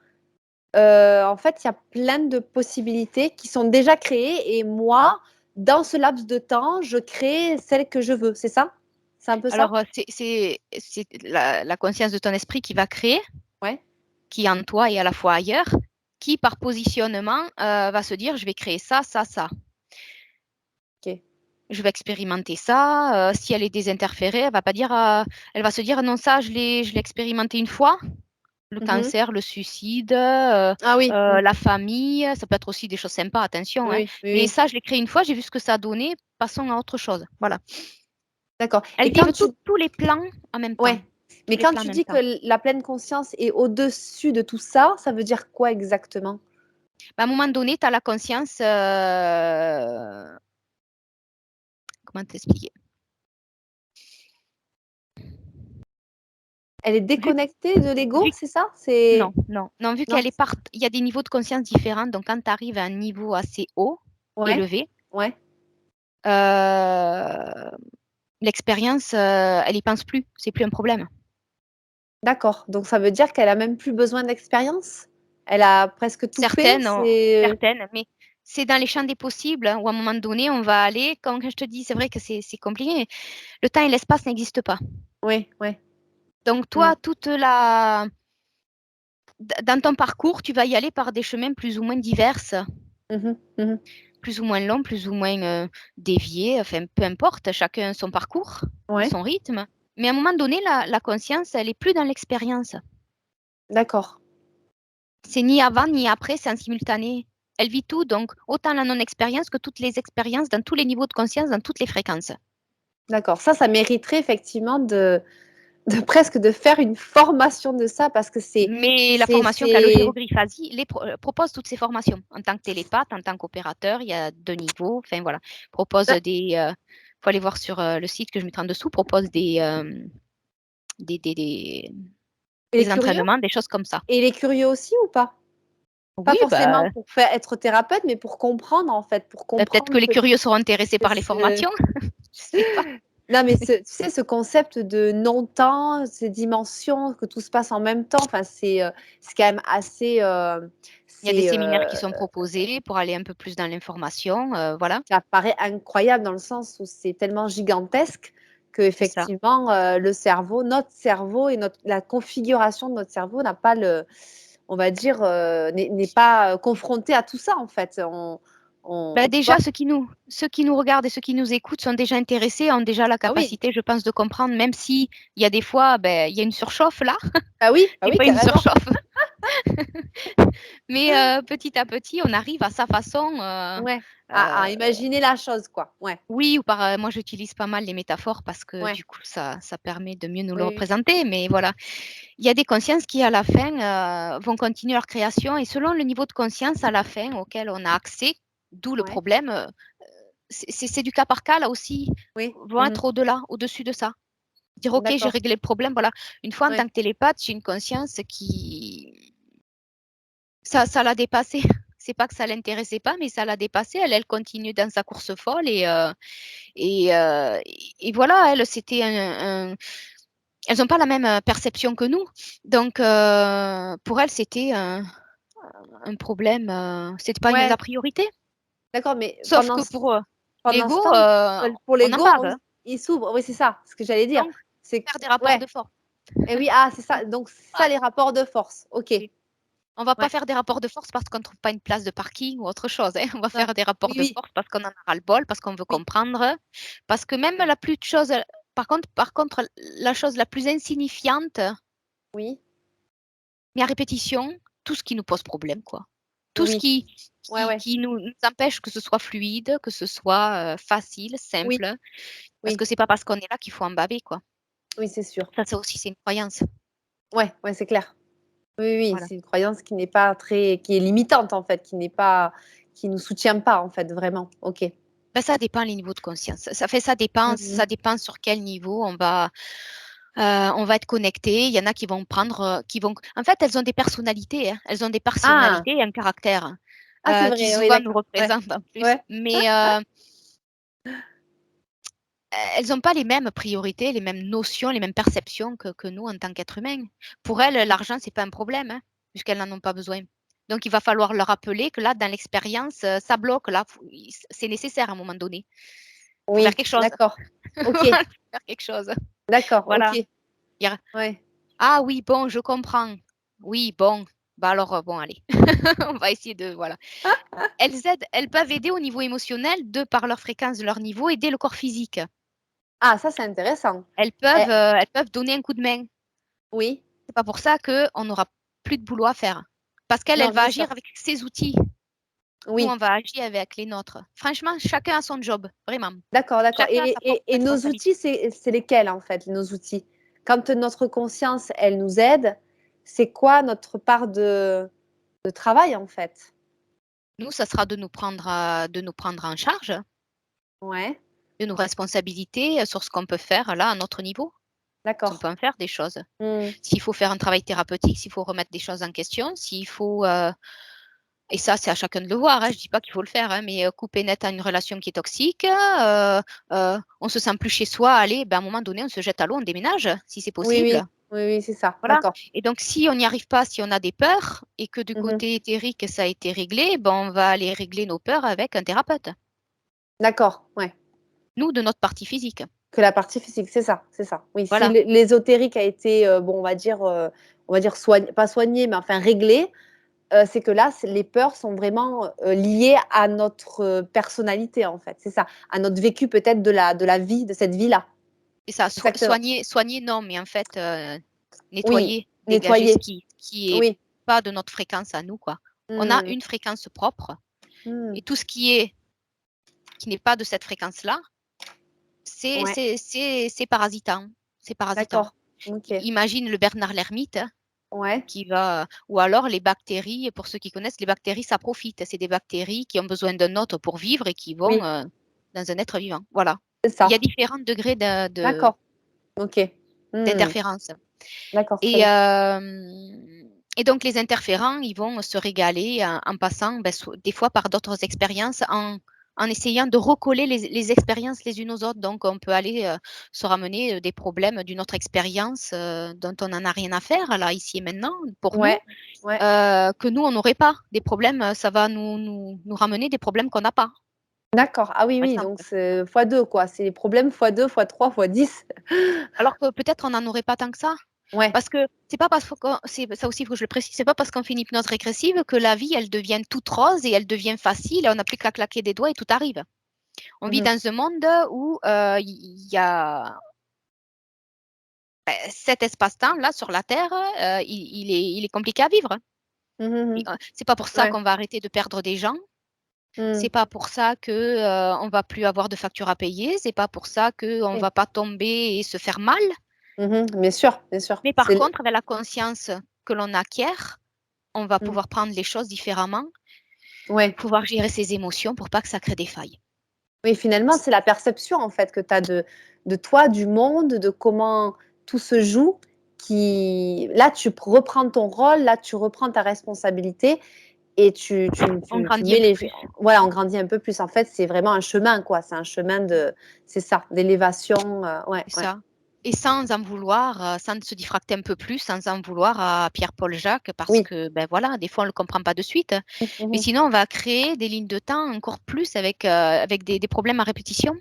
en fait, il y a plein de possibilités qui sont déjà créées et moi, dans ce laps de temps, je crée celle que je veux, c'est ça? C'est un peu ça? alors, c'est la conscience de ton esprit qui va créer, Ouais? qui est en toi et à la fois ailleurs, qui par positionnement, va se dire: «Je vais créer ça, ça, ça. OK. Je vais expérimenter ça». Si elle est désinterférée, elle va pas dire, elle va se dire: «Non, ça je l'ai expérimenté une fois». Le Mmh. cancer, le suicide, Ah oui. Mmh. la famille, ça peut être aussi des choses sympas, attention, hein. Oui, oui, Mais oui. ça, je l'ai créé une fois, j'ai vu ce que ça a donné, passons à autre chose. Voilà. D'accord et Elles quand vivent tu tous les plans en même temps, ouais, tous mais les quand plans en tu même dis temps. que la pleine conscience est au-dessus de tout ça, ça veut dire quoi exactement? Bah, à un moment donné, tu as la conscience, comment t'expliquer? Elle est Vu déconnectée de vu l'ego, c'est ça? non, non, non, vu Non? qu'elle est part il y a des niveaux de conscience différents, donc quand tu arrives à un niveau assez haut, Ouais, élevé, ouais, heu, l'expérience, elle y pense plus, c'est plus un problème. d'accord. Donc ça veut dire qu'elle a même plus besoin d'expérience? Elle a presque tout fait? Certaines, mais c'est dans les champs des possibles, où à un moment donné, on va aller quand je te dis, c'est vrai que c'est compliqué, mais le temps et l'espace n'existent pas. Oui, ouais. Donc Mmh. toi, toute la dans ton parcours, tu vas y aller par des chemins plus ou moins diverses, Mmh mh. Mmh. plus ou moins longs, plus ou moins, déviés, enfin, peu importe, chacun son parcours, Ouais, son rythme. Mais à un moment donné, la conscience, elle est plus dans l'expérience. d'accord, C'est ni avant ni après, c'est en simultané. Elle vit tout, donc autant la non-expérience que toutes les expériences dans tous les niveaux de conscience, dans toutes les fréquences. d'accord. Ça mériterait effectivement de presque de faire une formation de ça parce que Mais la formation c'est Calogero-Grifasi propose toutes ces formations. En tant que télépathe, en tant qu'opérateur, il y a 2 niveaux. Enfin voilà, propose bah, des. Faut aller voir sur le site que je mettrai en dessous. Propose des, des, des, il est des curieux? entraînements, des choses comme ça. Et il est curieux aussi ou pas? Pas Oui, forcément bah, pour faire être thérapeute, mais pour comprendre en fait, pour peut-être comprendre que les curieux seront intéressés que par les ce formations. Je sais pas. non mais tu sais ce concept de non-temps, ces dimensions, que tout se passe en même temps, enfin c'est quand même assez, Il y a des c'est, séminaires qui sont proposés pour aller un peu plus dans l'information. Voilà, ça paraît incroyable dans le sens où c'est tellement gigantesque c'est ça. qu'effectivement, le cerveau, notre cerveau et notre la configuration de notre cerveau n'a pas le on va dire, n'est pas, confronté à tout ça en fait. Bah, Tu vois? déjà, ceux qui nous regardent et ceux qui nous écoutent sont déjà intéressés, ont déjà la Ah oui, capacité, je pense, de comprendre, même s'il y a des fois, il y a une surchauffe là, bah des oui fois une carrément. surchauffe. Mais petit à petit, on arrive à sa façon, Ouais, à heu, imaginer la chose quoi. Ouais, oui ou par, moi j'utilise pas mal les métaphores parce que ouais. du coup ça permet de mieux nous le Oui, oui. représenter, mais voilà. Il y a des consciences qui à la fin, vont continuer leur création et selon le niveau de conscience à la fin auquel on a accès, d'où le Ouais, problème, c'est du cas par cas là aussi, oui. vont Mmh. être au-delà, au-dessus de ça. Dire: «OK, j'ai D'accord. réglé le problème», voilà. Une fois en tant Ouais. que télépathe, j'ai une conscience qui ça l'a dépassée. C'est pas que ça l'intéressait pas, mais ça l'a dépassée. Elle continue dans sa course folle et voilà, elle, c'était un elles n'ont pas la même, perception que nous. Donc pour elles, c'était un problème, c'était pas une Ouais, la priorité. d'accord, mais Sauf que pour, pendant ce l'ego, temps, pour on en l'ego, bave, on hein. il s'ouvre. Oui, c'est ça, ce que j'allais dire. Donc C'est faire des rapports ouais de force. et oui, ah, c'est ça, donc c'est ça Voilà. les rapports de force. OK. Oui. On va pas Ouais. faire des rapports de force parce qu'on ne trouve pas une place de parking ou autre chose, hein. On va Non. faire des Oui, rapports de oui, force parce qu'on en a ras-le-bol, parce qu'on veut oui. comprendre, parce que même Mmh. la plus de chose, par contre, la chose la plus insignifiante, Oui, mais à répétition, tout ce qui nous pose problème, quoi. Tout ce oui. qui Ouais, qui ouais. qui nous empêche que ce soit fluide, que ce soit, facile, Oui, simple, parce que oui, c'est pas parce qu'on est là qu'il faut en baver, quoi. oui, c'est sûr. Ça aussi, c'est une croyance. Ouais, ouais, c'est clair. Oui, oui, Voilà. c'est une croyance qui n'est pas très qui est limitante, en fait, qui nous soutient pas, en fait, vraiment. OK. Bah, ça dépend les niveaux de conscience. Ça dépend Mmh mh. ça dépend sur quel niveau on va être connecté. Il y en a qui vont prendre, qui vont en fait, elles ont des personnalités, hein. Elles ont des Ah! personnalités et un caractère, Ah, c'est qui vrai, oui, souvent nous d'accord. Ouais. représentent en plus. Ouais. Mais, elles n'ont pas les mêmes priorités, les mêmes notions, les mêmes perceptions que nous en tant qu'êtres humains. Pour elles, Mmh. l'argent, c'est pas un problème, hein, puisqu'elles n'en ont pas besoin. Donc il va falloir leur rappeler que là, dans l'expérience, ça bloque là, faut i c'est nécessaire à un moment donné. Faut faire Oui, quelque chose. d'accord. OK, Voilà, faut faire quelque chose. d'accord, Voilà. OK. Dire: Ouais. «Ah oui, bon, je comprends. Oui, bon, bah alors, bon allez, on va essayer de» voilà. Elles peuvent aider au niveau émotionnel de par leur fréquence, leur niveau, aider le corps physique. Ah, ça, c'est intéressant. Eh Elles peuvent donner un coup de main. oui, C'est pas pour ça qu'on n'aura plus de boulot à faire. Parce qu'elle, non, elle va bien sûr. agir avec ses outils. Nous, Oui, on va agir avec les nôtres. Franchement, chacun a son job, vraiment. d'accord, d'accord Chacun a sa propre et nos outils, responsabilité. c'est lesquels, en fait, nos outils? Quand notre conscience, elle nous aide, c'est quoi notre part de travail, en fait? Nous, ça sera de nous prendre en charge. Ouais. de nos responsabilités sur ce qu'on peut faire là à notre niveau. On D'accord. peut en faire des choses. Mmh. S'il faut faire un travail thérapeutique, s'il faut remettre des choses en question, s'il faut, et ça, c'est à chacun de le voir, hein, je dis pas qu'il faut le faire, hein, mais couper net à une relation qui est toxique, on se sent plus chez soi, allez, ben, à un moment donné, on se jette à l'eau, on déménage, si c'est Oui, oui. possible. Oui, oui, c'est ça. Voilà. D'accord. Et donc, si on n'y arrive pas, si on a des peurs et que du Mmh. côté éthérique, ça a été réglé, ben, on va aller régler nos peurs avec un thérapeute. D'accord, ouais. Nous, de notre partie physique. Que la partie physique, c'est ça, c'est ça. Oui, si Voilà. l'ésotérique a été, bon, on va dire pas soigné, mais enfin réglé, c'est que là, les peurs sont vraiment liées à notre personnalité, en fait. C'est ça, à notre vécu peut-être de la vie, de cette vie-là. Et ça, Exactement. soigner, non, mais en fait, Oui, nettoyer, dégager ce nettoyer. qui est Oui. pas de notre fréquence à nous, quoi. On a Mmh. une fréquence propre Mmh. et tout ce qui n'est pas de cette fréquence-là, Ouais, c'est parasitant. C'est parasitant. d'accord. OK. Imagine le Bernard l'ermite hein, Ouais. qui va ou alors les bactéries, pour ceux qui connaissent, les bactéries, ça profite. C'est des bactéries qui ont besoin d'un hôte pour vivre et qui vont, Oui, dans un être vivant. Voilà. c'est Il y a ça. différents degrés D'accord. OK. Mmh. d'interférence. D'accord, très Et, bien. et donc les interférents, ils vont se régaler en passant ben, des fois par d'autres expériences, en essayant de recoller les expériences les unes aux autres. Donc on peut aller se ramener des problèmes d'une autre expérience dont on n'en a rien à faire, là, ici et maintenant, pour nous, Ouais, ouais. que nous, on n'aurait pas. Des problèmes, ça va nous ramener des problèmes qu'on n'a pas, D'accord. Ah oui, par oui, donc exemple. c'est fois 2 quoi. C'est les problèmes fois 2 fois 3 fois 10. Alors que peut-être on n'en aurait pas tant que ça. Ouais. Parce que c'est pas parce qu'on c'est ça aussi, il faut que je le précise, c'est pas parce qu'on fait une hypnose régressive que la vie, elle devient toute rose et elle devient facile et on n'a plus qu'à claquer des doigts et tout arrive. On vit Mmh mh. dans un monde où il y a cet espace-temps là sur la Terre, il est compliqué à vivre. Mmh mh, mmh. C'est pas pour ça Ouais. qu'on va arrêter de perdre des gens. Mmh. C'est pas pour ça que on va plus avoir de factures à payer. C'est pas pour ça qu'on Oui. va pas tomber et se faire mal. Mmh mh. Bien sûr, bien sûr. Mais par C'est l contre, avec la conscience que l'on acquiert, on va mmh. pouvoir prendre les choses différemment, Ouais. pouvoir gérer ses émotions pour pas que ça crée des failles. Oui, finalement, c'est la perception, en fait, que tu as de toi, du monde, de comment tout se joue qui là, reprends ton rôle, là, tu reprends ta responsabilité et On tu grandit mets un peu les plus. voilà, on grandit un peu plus. En fait, c'est vraiment un chemin, quoi. C'est un chemin de c'est ça, d'élévation, ouais, C'est ouais. ça. Et sans en vouloir, sans se diffracter un peu plus, sans en vouloir à Pierre-Paul Jacques parce Oui. que, ben, voilà, des fois on le comprend pas de suite. Mmh, mmh Mais mh. sinon on va créer des lignes de temps encore plus avec des problèmes à répétition.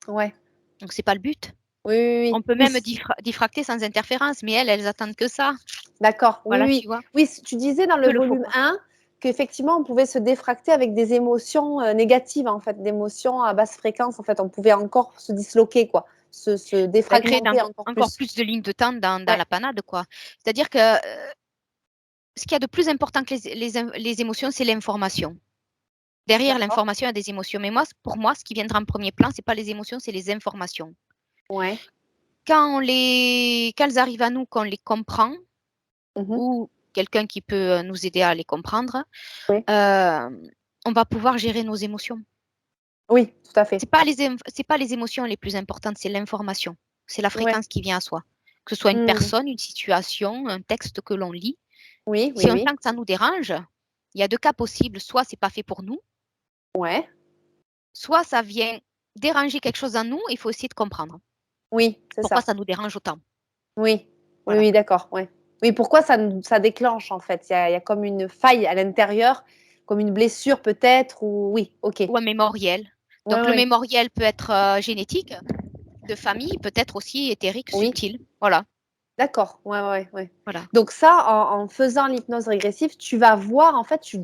Ouais. Donc c'est pas le but. Oui, oui, On oui. peut Oui, même diffracter sans interférence, mais elles attendent que ça. d'accord, oui, Voilà, tu oui. vois? Oui, tu disais dans le Que le volume focus. 1 qu'effectivement, on pouvait se défracter avec des émotions, négatives, en fait, d'émotions à basse fréquence, en fait. On pouvait encore se disloquer, quoi, se Bah, créer défragmenter encore encore plus. plus de lignes de temps dans Ouais, la panade, quoi. C'est-à-dire que, ce qu'il y a de plus important que les émotions, c'est l'information. Derrière d'accord. l'information, il y a des émotions. Mais moi, pour moi, ce qui viendra en premier plan, c'est pas les émotions, c'est les informations. Ouais. Quand elles arrivent à nous, qu'on les comprend Mmh mh. ou quelqu'un qui peut, nous aider à les comprendre, Oui. on va pouvoir gérer nos émotions. Oui, tout à fait. C'est pas les émotions les plus importantes, c'est l'information. C'est la Ouais. fréquence qui vient à soi. Que ce soit une Mmh. personne, une situation, un texte que l'on lit. Oui, Si oui, on oui. sent que ça nous dérange, il y a 2 cas possibles, soit c'est pas fait pour nous, Ouais. soit ça vient déranger quelque chose en nous, il faut essayer de comprendre Oui, c'est pourquoi ça. ça nous dérange autant. Oui. Oui, Voilà. oui, d'accord, ouais. Oui, pourquoi ça déclenche, en fait? Il y a comme une faille à l'intérieur, comme une blessure peut-être ou oui, OK. Ou un mémoriel. Ouais, Donc le ouais. mémoriel peut être, génétique, de famille, peut être aussi éthérique, Oui. subtil. Voilà, D'accord, ouais, ouais, ouais. voilà. Donc ça, en faisant l'hypnose régressive, tu vas voir en fait, tu,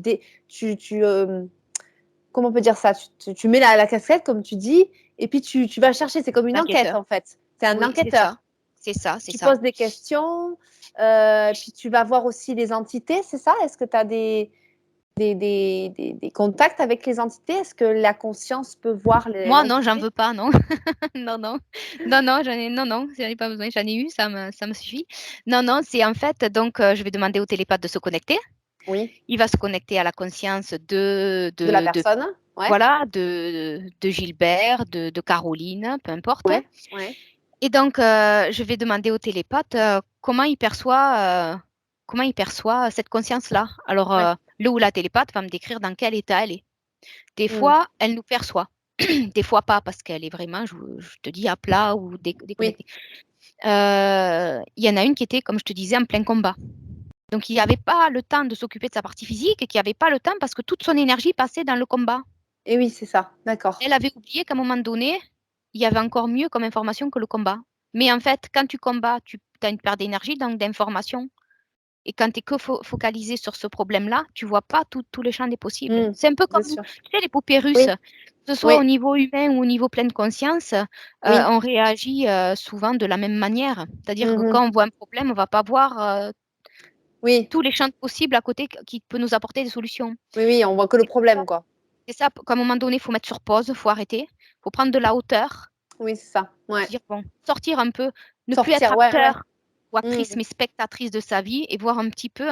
comment on peut dire ça? Tu mets la casquette comme tu dis et puis tu vas chercher, c'est comme une enquête L'enquêteur. en fait. Tu es un Oui, c'est ça. enquêteur. C'est ça, c'est Tu ça. poses des questions, puis tu vas voir aussi les entités, c'est ça? Est-ce que tu as des contacts avec les entités? Est-ce que la conscience peut voir Moi non, j'en l'entité? veux pas, non. Non, non. Non, j'en ai pas besoin, j'en ai eu, ça me suffit. Non, non, c'est en fait donc je vais demander au télépathe de se connecter. Oui. Il va se connecter à la conscience De la personne. Ouais. voilà, de Gilbert, de Caroline, peu importe. Ouais. Ouais. Et donc, je vais demander au télépathe comment il perçoit cette conscience-là. Alors, Ouais. le ou la télépathe va me décrire dans quel état elle est. Des Mmh. fois, elle nous perçoit. Des fois pas, parce qu'elle est vraiment, je te dis, à plat ou Oui. déconnectée. Il y en a une qui était, comme je te disais, en plein combat. Donc, il n'y avait pas le temps de s'occuper de sa partie physique et qui avait pas le temps parce que toute son énergie passait dans le combat. Et oui, c'est ça. D'accord. Elle avait oublié qu'à un moment donné, il y avait encore mieux comme information que le combat. Mais en fait, quand tu combats, tu as une perte d'énergie, donc d'informations. Et quand tu es que focalisé sur ce problème-là, tu vois pas tous les champs des possibles. Mmh. C'est un peu Bien comme, sûr. tu sais, les poupées russes. Oui. Que ce soit au Oui. niveau humain ou au niveau pleine conscience, Oui. on réagit souvent de la même manière. C'est-à-dire que Mmh. quand on voit un problème, on va pas voir Oui. tous les champs possibles à côté qui peuvent nous apporter des solutions. Oui, oui, on voit que le C'est problème, quoi. ça qu'à un moment donné, il faut mettre sur pause, il faut arrêter, il faut prendre de la hauteur, Oui, c'est ça. Ouais. dire, bon, sortir un peu, ne plus être Sortir, ouais, ouais. acteur ou actrice, Mmh. mais spectatrice de sa vie et voir un petit peu,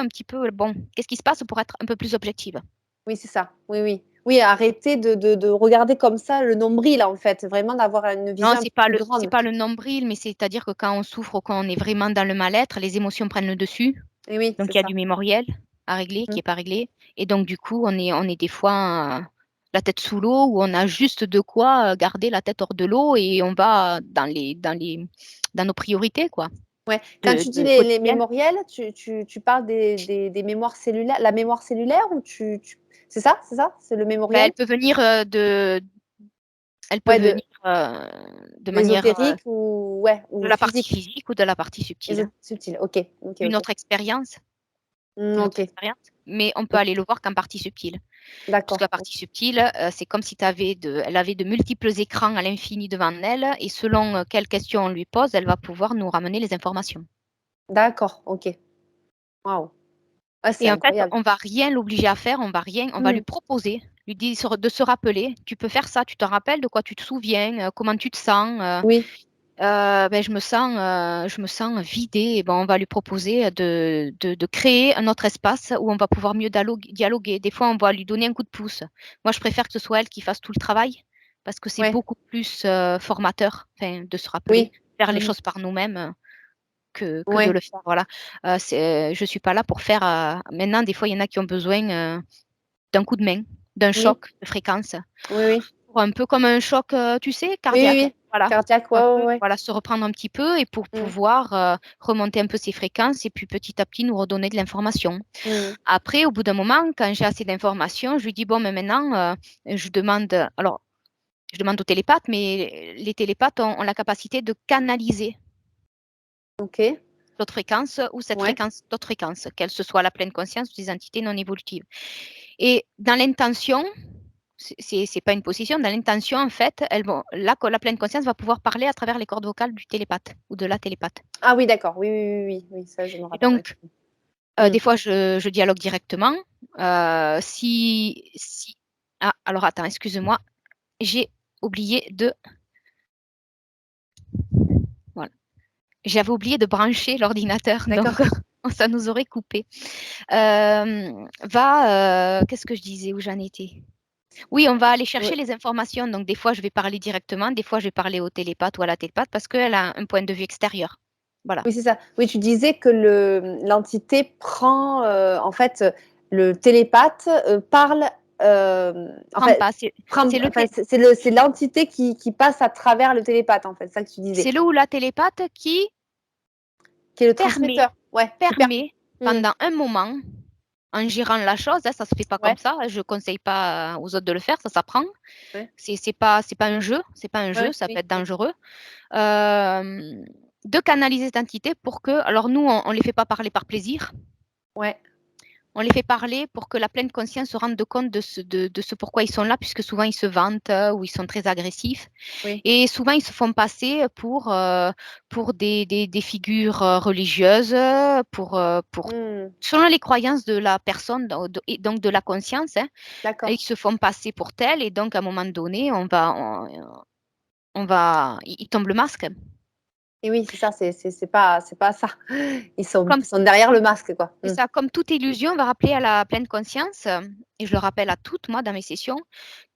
bon, qu'est-ce qui se passe pour être un peu plus objective. Oui, c'est ça. Oui, oui. Oui, arrêter de regarder comme ça le nombril, en fait, vraiment d'avoir une Non, vision un peu plus c'est grande. pas le nombril, mais c'est-à-dire que quand on souffre ou quand on est vraiment dans le mal-être, les émotions prennent le dessus. Et oui, c'est Donc, il y a ça. du mémoriel à régler qui Mmh. n'est pas réglé. Et donc, du coup, on est des fois la tête sous l'eau ou on a juste de quoi garder la tête hors de l'eau et on va dans nos priorités, quoi, Ouais. Quand tu dis les quotidiennes. mémoriels, tu parles des mémoires cellulaires, la mémoire cellulaire ou tu c'est ça? C'est ça? C'est le Ben, mémoriel? elle peut Ouais, venir de manière l'ésotérique ou ouais, de ou la partie physique? physique ou de la partie subtile. Subtil. OK. OK, Une OK. autre expérience, Mmh, une autre OK. expérience, mais on peut OK. aller le voir qu'en partie subtile. Puisque la D'accord. OK. partie subtile, c'est comme si elle avait de multiples écrans à l'infini devant elle et selon quelles questions on lui pose, elle va pouvoir nous ramener les informations. D'accord. OK. Waouh! Ah, c'est Et en fait, incroyable. on va rien l'obliger à faire, on va lui Mmh. proposer, lui dire de se rappeler: «Tu peux faire ça, tu te rappelles de quoi tu te souviens, comment tu te sens?» Oui. «Ben, je me sens vidée» et ben, on va lui proposer de créer un autre espace où on va pouvoir mieux dialoguer. Des fois, on va lui donner un coup de pouce. Moi, je préfère que ce soit elle qui fasse tout le travail parce que c'est Ouais. beaucoup plus, formateur, enfin, de se rappeler, Oui. faire les Mmh. choses par nous-mêmes, que de Ouais. le faire, voilà. Je suis pas là pour faire, maintenant, des fois, il y en a qui ont besoin, d'un coup de main, d'un Oui. choc de fréquence, Oui, oui. pour un peu comme un choc, tu sais, Oui, oui, cardiaque. oui. Voilà, Cardiaque, ouais, un ouais, peu, ouais. voilà, se reprendre un petit peu et pour Mmh. pouvoir, remonter un peu ses fréquences et puis petit à petit nous redonner de l'information. Mmh. Après, au bout d'un moment, quand j'ai assez d'informations, je lui dis: «Bon, mais maintenant, je demande», alors je demande aux télépathes, mais les télépathes ont la capacité de canaliser OK. d'autres fréquences ou cette Ouais. fréquence d'autres fréquences, qu'elle se soit la pleine conscience ou des entités non évolutives. Et dans l'intention, c'est pas une position, dans l'intention, en fait, la pleine conscience va pouvoir parler à travers les cordes vocales du télépathe ou de la télépathe. Ah oui, d'accord. Oui, oui, oui, oui, oui, ça, je me Et rappelle, ouais. donc, Mmh. des fois, je dialogue directement. Si ah, alors attends, excuse-moi, j'ai oublié de voilà, j'avais oublié de brancher l'ordinateur, donc D'accord. ça nous aurait coupé. Qu'est-ce que je disais? Où j'en étais? Oui, on va aller chercher Ouais. les informations. Donc, des fois, je vais parler directement, des fois, je vais parler au télépathe ou à la télépathe parce qu'elle a un point de vue extérieur. Voilà. Oui, c'est ça. Oui, tu disais que l'entité prend, en fait, le télépathe, parle, en Prends fait, pas, prend c'est le, enfin, c'est l'entité qui passe à travers le télépathe, en fait, c'est ça que tu disais? c'est le ou la télépathe qui Qui est le permet, transmetteur? Ouais, qui permet. permet Mmh. pendant un moment, en gérant la chose, hein, ça se fait pas comme Ouais, ça. Je conseille pas aux autres de le faire, ça s'apprend. ouais, C'est pas un jeu, c'est pas un jeu, ouais, ça peut oui, être oui. dangereux. Euh, de canaliser cette entité pour que, alors nous, on les fait pas parler par plaisir. Ouais, On les fait parler pour que la pleine conscience se rende compte de ce pourquoi ils sont là, puisque souvent ils se vantent ou ils sont très agressifs. oui. Et souvent ils se font passer pour des figures religieuses, pour Mmh. selon les croyances de la personne, et donc de la conscience, hein, et D'accord. ils se font passer pour tels. Et donc à un moment donné, ils tombent le masque. Et oui, c'est ça, c'est pas ça. Comme Ils sont derrière le masque, quoi. C'est ça, comme toute illusion, on va rappeler à la pleine conscience, et je le rappelle à toutes, moi, dans mes sessions,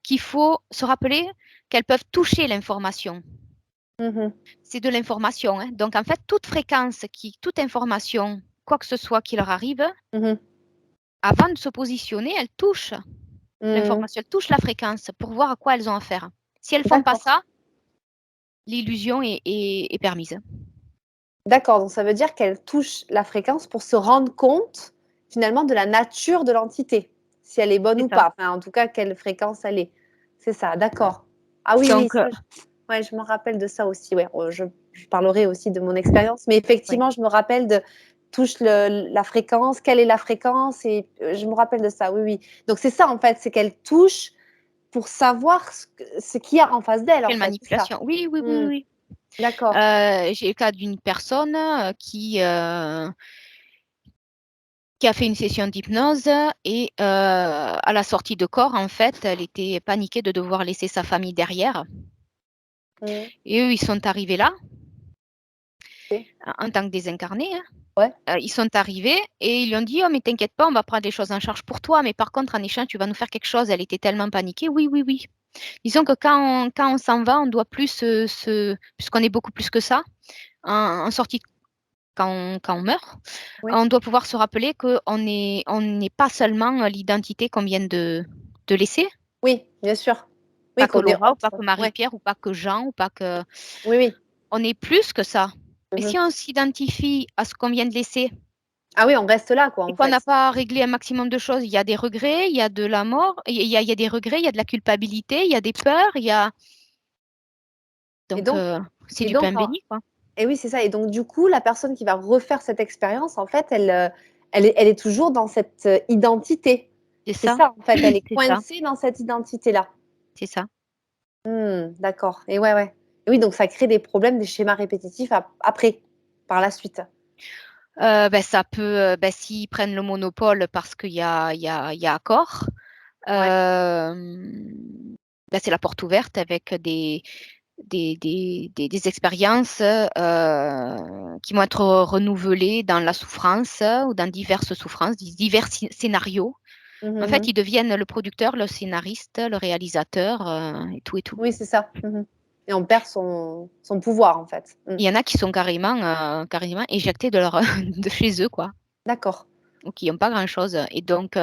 qu'il faut se rappeler qu'elles peuvent toucher l'information. Mmh. C'est de l'information, hein. Donc, en fait, toute information, quoi que ce soit qui leur arrive, Mmh. avant de se positionner, elles touchent Mmh. l'information, elles touchent la fréquence pour voir à quoi elles ont affaire. Si elles font pas D'accord. ça, l'illusion est permise. D'accord, donc ça veut dire qu'elle touche la fréquence pour se rendre compte, finalement, de la nature de l'entité, si elle est bonne C'est ou ça. pas. Enfin, en tout cas, quelle fréquence elle est. C'est ça, d'accord. Ah oui, oui, Donc, ça, ouais, je me rappelle de ça aussi, ouais. Je parlerai aussi de mon expérience, mais oui. effectivement, je me rappelle de touche la fréquence, quelle est la fréquence, et je me rappelle de ça, oui, oui. Donc c'est ça, en fait, c'est qu'elle touche pour savoir ce qu'il y a en face d'elle, en Quelle fait, c'est ça. manipulation. Oui, oui, oui, Mmh, oui. d'accord. J'ai le cas d'une personne qui a fait une session d'hypnose et à la sortie de corps, en fait, elle était paniquée de devoir laisser sa famille derrière. Mmh, Et eux, ils sont arrivés là, OK. en tant que désincarnés, hein. Ouais. Ils sont arrivés et ils lui ont dit: «Oh mais t'inquiète pas, on va prendre les choses en charge pour toi, mais par contre, en échange, tu vas nous faire quelque chose». Elle était tellement paniquée. Oui, oui, oui. Disons que quand on s'en va, on doit plus puisqu'on est beaucoup plus que ça, en sortie quand on meurt, Oui. on doit pouvoir se rappeler qu'on n'est pas seulement, l'identité qu'on vient de laisser, Oui, bien sûr. pas Oui, que qu'on est Laura ou pas autre. que Ouais. Marie-Pierre ou pas que Jean ou pas que Oui, oui. on est plus que ça. Et Mmh mh. si on s'identifie à ce qu'on vient de laisser Ah oui, on reste là, quoi, et en qu'on n'a fait. pas réglé un maximum de choses, il y a des regrets, il y a de la mort, il y a des regrets, il y a de la culpabilité, il y a des peurs, il y a Et donc donc c'est et du donc pain en béni, quoi. et oui, c'est ça, et donc du coup, la personne qui va refaire cette expérience, en fait, elle est toujours dans cette, identité. C'est C'est ça, ça, en fait, elle est c'est ça, coincée dans cette identité-là. c'est ça. Mmh, d'accord, et ouais, ouais. Et oui, donc ça crée des problèmes, des schémas répétitifs après, par la suite. Ça peut, s'ils prennent le monopole parce qu'il y a accord, Ouais. hem, c'est la porte ouverte avec des expériences, qui vont être renouvelées dans la souffrance ou dans diverses souffrances, divers scénarios. Mmh En mh, fait, mmh. ils deviennent le producteur, le scénariste, le réalisateur, et tout et tout. Oui, c'est ça. Mmh mh. Et on perd son pouvoir, en fait. Mmh. Il y en a qui sont carrément éjectés de leur de chez eux, quoi, D'accord. ou qui ont pas grand-chose et donc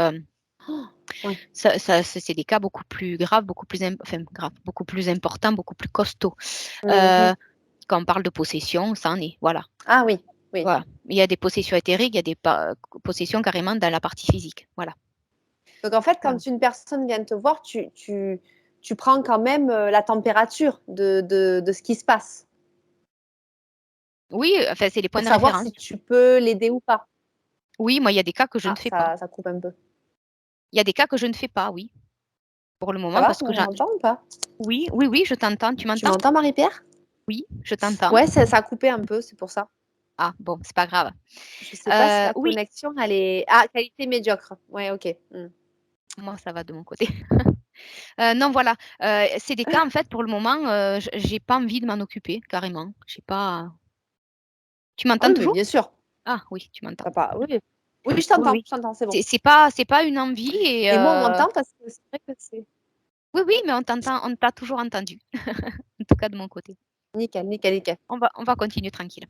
Ouais. ça c'est des cas beaucoup plus graves, beaucoup plus importants, beaucoup plus costauds. Mmh mh. Heu, Quand on parle de possession, ça en est, voilà. Ah oui, oui. Voilà. Il y a des possessions éthériques, il y a des possessions carrément dans la partie physique, voilà. Donc en fait, Voilà. quand une personne vient te voir, tu prends quand même, la température de ce qui se passe, Oui, enfin, c'est les points pour de savoir référence. si tu peux l'aider ou pas. Oui, moi, il y a des cas que je ne Ah, fais pas. ça coupe un peu. Il y a des cas que je ne fais pas, oui, pour le Ça moment va? parce que On m'entend ou pas? oui, oui, oui, je t'entends. Tu Tu m'entends? m'entends, Marie-Pierre? Oui, je t'entends. Ouais, ça a coupé un peu, c'est pour ça. Ah bon, c'est pas grave. Je sais pas si la Oui, connexion, elle est, ah, qualité médiocre. Ouais, OK. Mmh. moi, ça va de mon côté. Non, voilà, c'est des cas, en fait, pour le moment, j'ai pas envie de m'en occuper, carrément. J'ai pas Tu Ah m'entends oui, mais toujours? bien sûr. Ah oui, tu m'entends. Tu pas, oui. Oui, Oui, oui. je t'entends, c'est bon. C'est pas une envie et Et moi, on m'entend parce que c'est vrai que c'est oui, oui, mais on t'a toujours entendu, en tout cas de mon côté. nickel, nickel, nickel. On va continuer tranquille.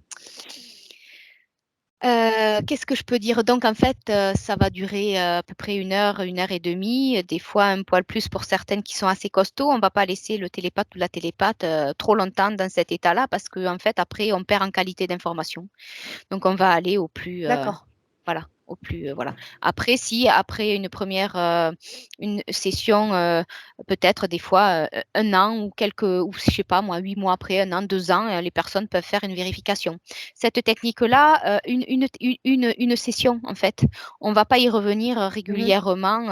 Qu'est-ce que je peux dire? Donc en fait, ça va durer, à peu près une heure et demie, des fois un poil plus pour certaines qui sont assez costauds. On va pas laisser le télépathe ou la télépathe, trop longtemps dans cet état-là parce qu'en fait après on perd en qualité d'information. Donc on va aller au plus, D'accord. voilà, au plus, voilà. Après si après une session, peut-être des fois, 1 an ou ou je sais pas moi, 8 mois après, 1 an, 2 ans, les personnes peuvent faire une vérification. Cette technique-là, une session en fait. On va pas y revenir, Mmh. régulièrement,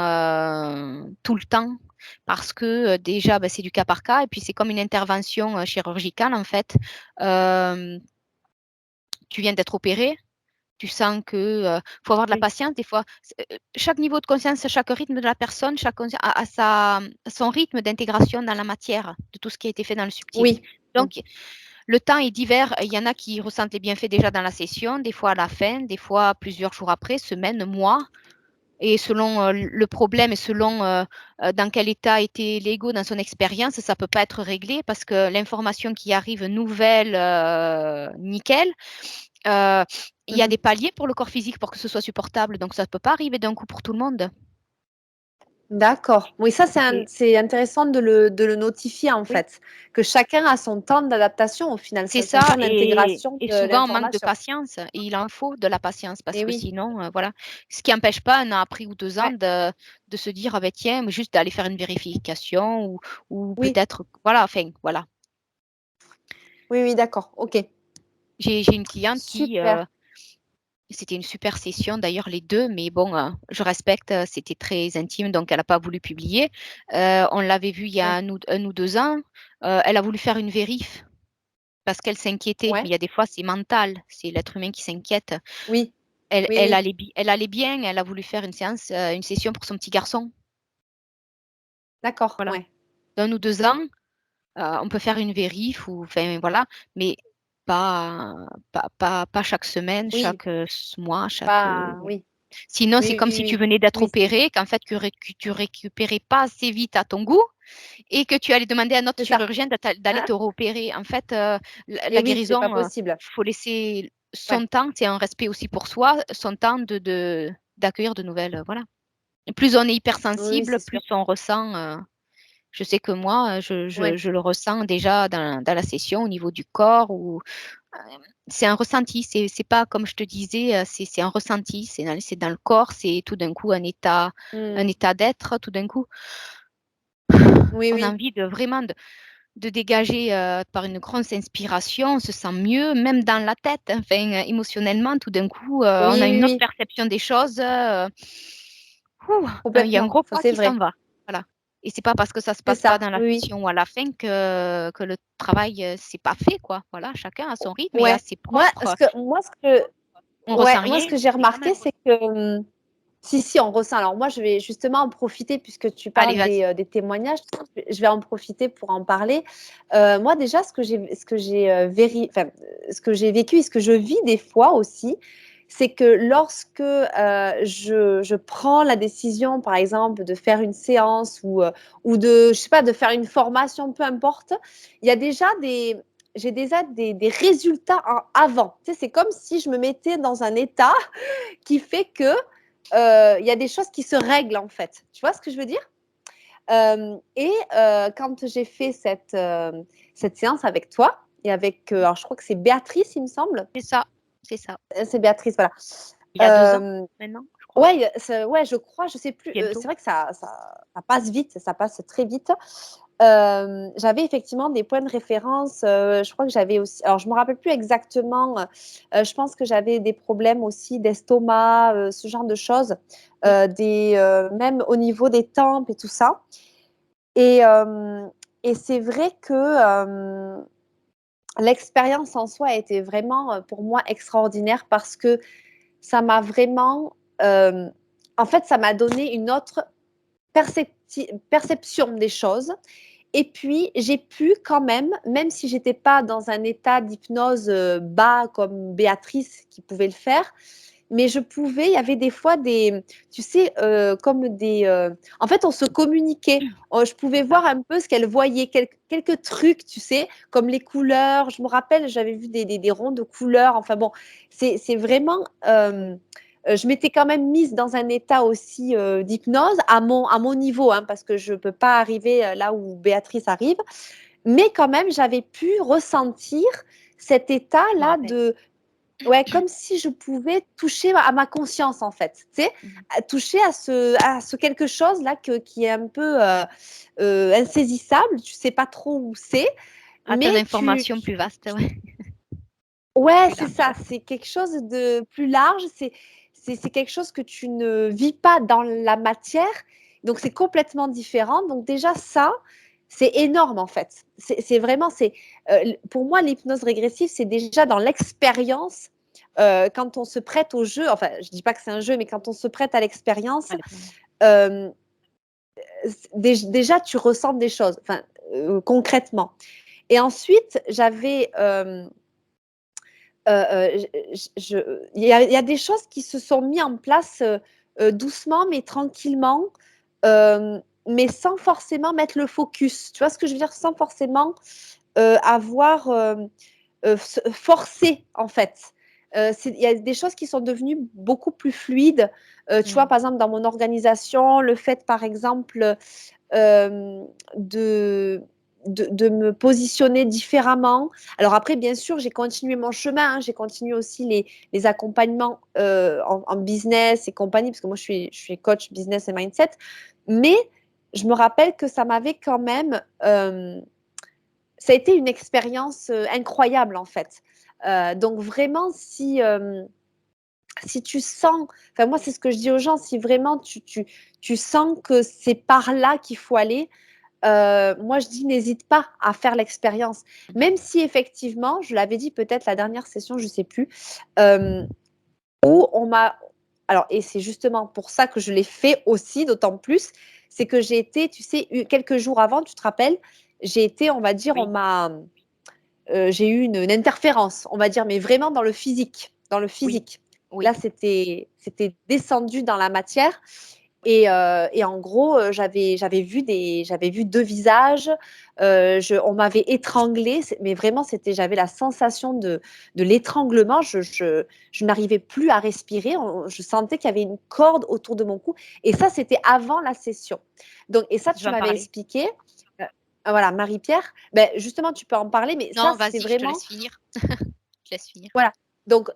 tout le temps parce que, déjà, c'est du cas par cas et puis c'est comme une intervention, chirurgicale en fait. Hem, Tu viens d'être opéré, tu sens que, faut avoir de la Oui. patience des fois. Chaque niveau de conscience, chaque rythme de la personne, chaque conscien a son rythme d'intégration dans la matière de tout ce qui a été fait dans le subtil. Oui. Mmh. Donc le temps est divers. Il y en a qui ressentent les bienfaits déjà dans la session, des fois à la fin, des fois plusieurs jours après, semaines, mois. Et selon le problème et selon dans quel état était l'ego dans son expérience, ça ne peut pas être réglé parce que l'information qui arrive nouvelle, nickel, il y a Mmh. des paliers pour le corps physique pour que ce soit supportable. Donc, ça ne peut pas arriver d'un coup pour tout le monde. D'accord. Oui, ça, C'est c'est intéressant de le notifier, en oui, fait, que chacun a son temps d'adaptation au final, c'est son ça. temps d'intégration Et de souvent, on manque de l'information. patience. Et il en faut de la patience parce Et que oui, sinon, voilà. Ce qui n'empêche pas, un an après ou 2 ans, ouais, de se dire, ah ben tiens, juste d'aller faire une vérification ou oui, peut-être, voilà, enfin, voilà. oui, oui, d'accord, OK. J'ai une cliente qui, Super, c'était une super session d'ailleurs les deux, mais bon, je respecte, c'était très intime, donc elle n'a pas voulu publier. On l'avait vue il y a ouais, 1 ou 2 ans. Elle a voulu faire une vérif parce qu'elle s'inquiétait. Mais ouais, il y a des fois, c'est mental, c'est l'être humain qui s'inquiète. oui, Elle, oui, elle oui, allait, elle allait bien, elle a voulu faire une séance, une session pour son petit garçon. d'accord, Voilà. ouais, d'1 ou 2 ans, on peut faire une vérif ou enfin voilà, mais pas chaque semaine, oui, chaque, mois, chaque, pas oui, sinon c'est oui, comme oui, si tu oui, venais d'être oui, opéré, qu'en fait que tu récupérais pas assez vite à ton goût et que tu allais demander à notre c'est ça. chirurgien d'aller te réopérer. En fait, la Et oui, c'est pas guérison, possible. faut laisser Ouais, son temps, c'est un respect aussi pour soi, son temps d'accueillir de nouvelles, voilà. Et plus on est oui, oui, hypersensible, c'est sûr. plus on ressent, je sais que moi, Ouais, je le ressens déjà dans la session au niveau du corps ou c'est un ressenti, c'est pas comme je te disais, c'est un ressenti, c'est dans le corps, c'est tout d'un coup un mmh, état d'être, tout d'un coup, oui, on a oui, envie de vraiment de dégager, par une grosse inspiration, on se sent mieux, même dans la tête, hein, enfin, émotionnellement, tout d'un coup, on oui, a oui, une autre oui, perception des choses, il y a un complètement, gros ça poids c'est qui s'en vrai. va, voilà et c'est pas parce que ça se C'est passe pas ça, dans la oui, oui. session ou à la fin que le travail, c'est pas fait, quoi. Voilà, chacun a son rythme et a Ouais, ses propres moi ce que on ouais, ressent moi rien ce que j'ai et quand remarqué, même c'est que, si, si, on ressent. Alors moi, je vais justement en profiter puisque tu allez, parles vas-y. des témoignages, je vais en profiter pour en parler. Moi déjà, enfin, ce que j'ai vécu et ce que je vis des fois aussi, c'est que lorsque, je prends la décision, par exemple, de faire une séance ou de, je sais pas, de faire une formation, peu importe, il y a déjà des résultats en avant. Tu sais, c'est comme si je me mettais dans un état qui fait que il y a des choses qui se règlent en fait. Tu vois ce que je veux dire? Quand j'ai fait cette séance avec toi et avec, alors je crois que c'est Béatrice, il me semble. C'est ça, c'est ça. C'est Béatrice, voilà. Il y a 2 ans Euh, maintenant, je crois, Ouais, ouais, je crois, je sais plus. bientôt. C'est vrai que ça passe vite, ça passe très vite. J'avais effectivement des points de référence. Je crois que j'avais aussi, alors je me rappelle plus exactement. Je pense que j'avais des problèmes aussi d'estomac, ce genre de choses, Oui, même au niveau des tempes et tout ça. Et, euh, et c'est vrai que l'expérience en soi a été vraiment pour moi extraordinaire parce que ça m'a vraiment, en fait, ça m'a donné une autre perception des choses. Et puis, j'ai pu quand même, même si j'étais pas dans un état d'hypnose bas comme Béatrice qui pouvait le faire, mais je pouvais, il y avait des fois tu sais, comme en fait, on se communiquait. Je pouvais c'est ça. voir un peu ce qu'elle voyait, quelques trucs, tu sais, comme les couleurs. Je me rappelle, j'avais vu des ronds de couleurs. Enfin bon, c'est vraiment, je m'étais quand même mise dans un état aussi d'hypnose à mon niveau, hein, parce que je ne peux pas arriver là où Béatrice arrive. Mais quand même, j'avais pu ressentir cet Je me état-là rappelle. de, ouais, comme si je pouvais toucher à ma conscience, en fait. Tu sais, Mmh. toucher à ce quelque chose-là qui est un peu insaisissable. Tu sais pas trop où c'est, Hâte mais d'informations plus vaste, ouais, ouais, plus c'est large. ça. C'est quelque chose de plus large. C'est quelque chose que tu ne vis pas dans la matière. Donc, c'est complètement différent. Donc, déjà, ça, c'est énorme, en fait. C'est vraiment, pour moi, l'hypnose régressive, c'est déjà dans l'expérience. Quand on se prête au jeu, enfin, je dis pas que c'est un jeu, mais quand on se prête à l'expérience, Allez, bon. euh, déjà, tu ressens des choses, enfin, concrètement. Et ensuite, j'avais... il y a des choses qui se sont mises en place doucement, mais tranquillement, mais sans forcément mettre le focus. Tu vois ce que je veux dire? Sans forcément avoir forcé, en fait. Il y a des choses qui sont devenues beaucoup plus fluides. Tu vois, par exemple, dans mon organisation, le fait, par exemple, euh, de, de me positionner différemment. Alors après, bien sûr, j'ai continué mon chemin, hein, j'ai continué aussi les accompagnements en business et compagnie, parce que moi, je suis coach business et mindset. Mais je me rappelle que ça m'avait quand même... ça a été une expérience incroyable, en fait. Donc vraiment, si tu sens, enfin moi c'est ce que je dis aux gens, si vraiment tu sens que c'est par là qu'il faut aller, moi je dis n'hésite pas à faire l'expérience. Même si effectivement, je l'avais dit peut-être la dernière session, je ne sais plus, où on m'a... Alors, et c'est justement pour ça que je l'ai fait aussi, d'autant plus, c'est que j'ai été, tu sais, quelques jours avant, tu te rappelles, j'ai été, on va dire, Oui. j'ai eu une interférence, on va dire, mais vraiment dans le physique, dans le Oui. physique. Oui. Là, c'était descendu dans la matière. Et en gros, j'avais vu deux visages. On m'avait étranglée, mais vraiment, j'avais la sensation de l'étranglement. Je n'arrivais plus à respirer. Je sentais qu'il y avait une corde autour de mon cou. Et ça, c'était avant la session. Donc, et ça, Je tu vais en m'avais parler. expliqué. Voilà, Marie-Pierre. Ben, justement, tu peux en parler, mais ça, Non, c'était vas-y, je te vraiment... laisse finir. Je te laisse finir. Voilà. Donc,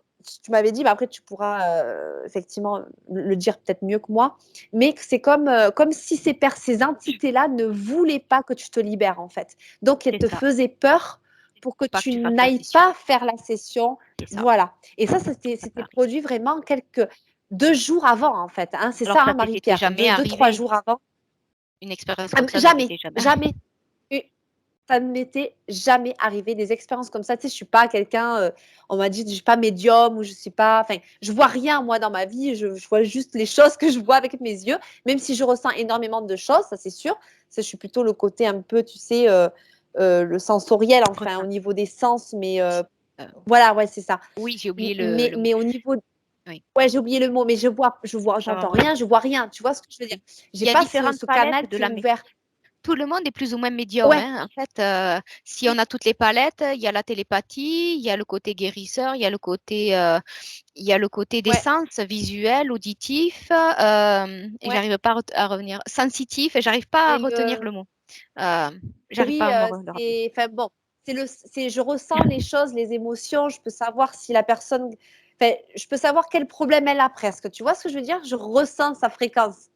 tu m'avais dit, mais après, tu pourras effectivement le dire peut-être mieux que moi, mais que c'est comme si ces entités-là ne voulaient pas que tu te libères, en fait. Donc, elles C'est te ça. faisaient peur pour que Pas que tu tu fasses la n'ailles session. pas faire la session. C'est ça. Voilà. Et ça, Ça peut c'était arriver. produit vraiment 2 jours avant, en fait. Hein. C'est Alors, ça, ça hein, t'était Marie-Pierre. jamais 3 arrivé. jours avant. Une expérience comme ça ne Jamais, t'était jamais. jamais. Ça ne m'était jamais arrivé des expériences comme ça. Tu sais, je suis pas quelqu'un, on m'a dit, je suis pas médium ou je suis pas, enfin, je vois rien moi dans ma vie. Je vois juste les choses que je vois avec mes yeux, même si je ressens énormément de choses, ça c'est sûr. Ça, je suis plutôt le côté un peu, tu sais, le sensoriel, enfin, au niveau des sens, mais Euh, voilà, ouais, c'est ça. oui, j'ai oublié le mot. Mais au niveau, Oui. ouais, j'ai oublié le mot, mais Ah, j'entends rien, je vois rien. Tu vois ce que je veux dire? oui. J'ai Il y a pas différentes ce palettes canal de qui est la ouvert. tout le monde est plus ou moins médium, Ouais, hein. En fait, si on a toutes les palettes, il y a la télépathie, il y a le côté guérisseur, il y a le côté des ouais, sens visuel, auditif, et ouais. j'arrive pas à revenir, sensitif, et j'arrive pas à Et retenir le mot. Euh, j'arrive oui, pas à le rappeler. enfin bon, je ressens les choses, les émotions, je peux savoir si la personne, enfin, je peux savoir quel problème elle a presque. Tu vois ce que je veux dire? Je ressens sa fréquence.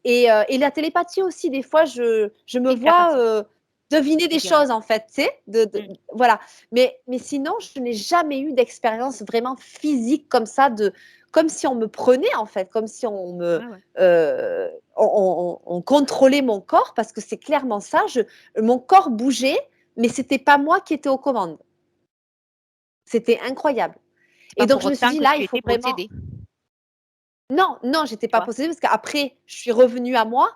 Et la télépathie aussi, des fois, je me C'est vois capacité deviner des médium. choses, en fait, tu sais, Mm. voilà. Mais sinon, je n'ai jamais eu d'expérience vraiment physique comme ça, comme si on me prenait, en fait, comme si Ouais, ouais. on contrôlait mon corps, parce que c'est clairement ça. Mon corps bougeait, mais c'était pas moi qui étais aux commandes. C'était incroyable. C'est Et pas donc, pour je me suis autant dit, que là, tu il faut étais vraiment... possédé, Non, non, j'étais tu pas vois. possédée parce qu'après, je suis revenue à moi.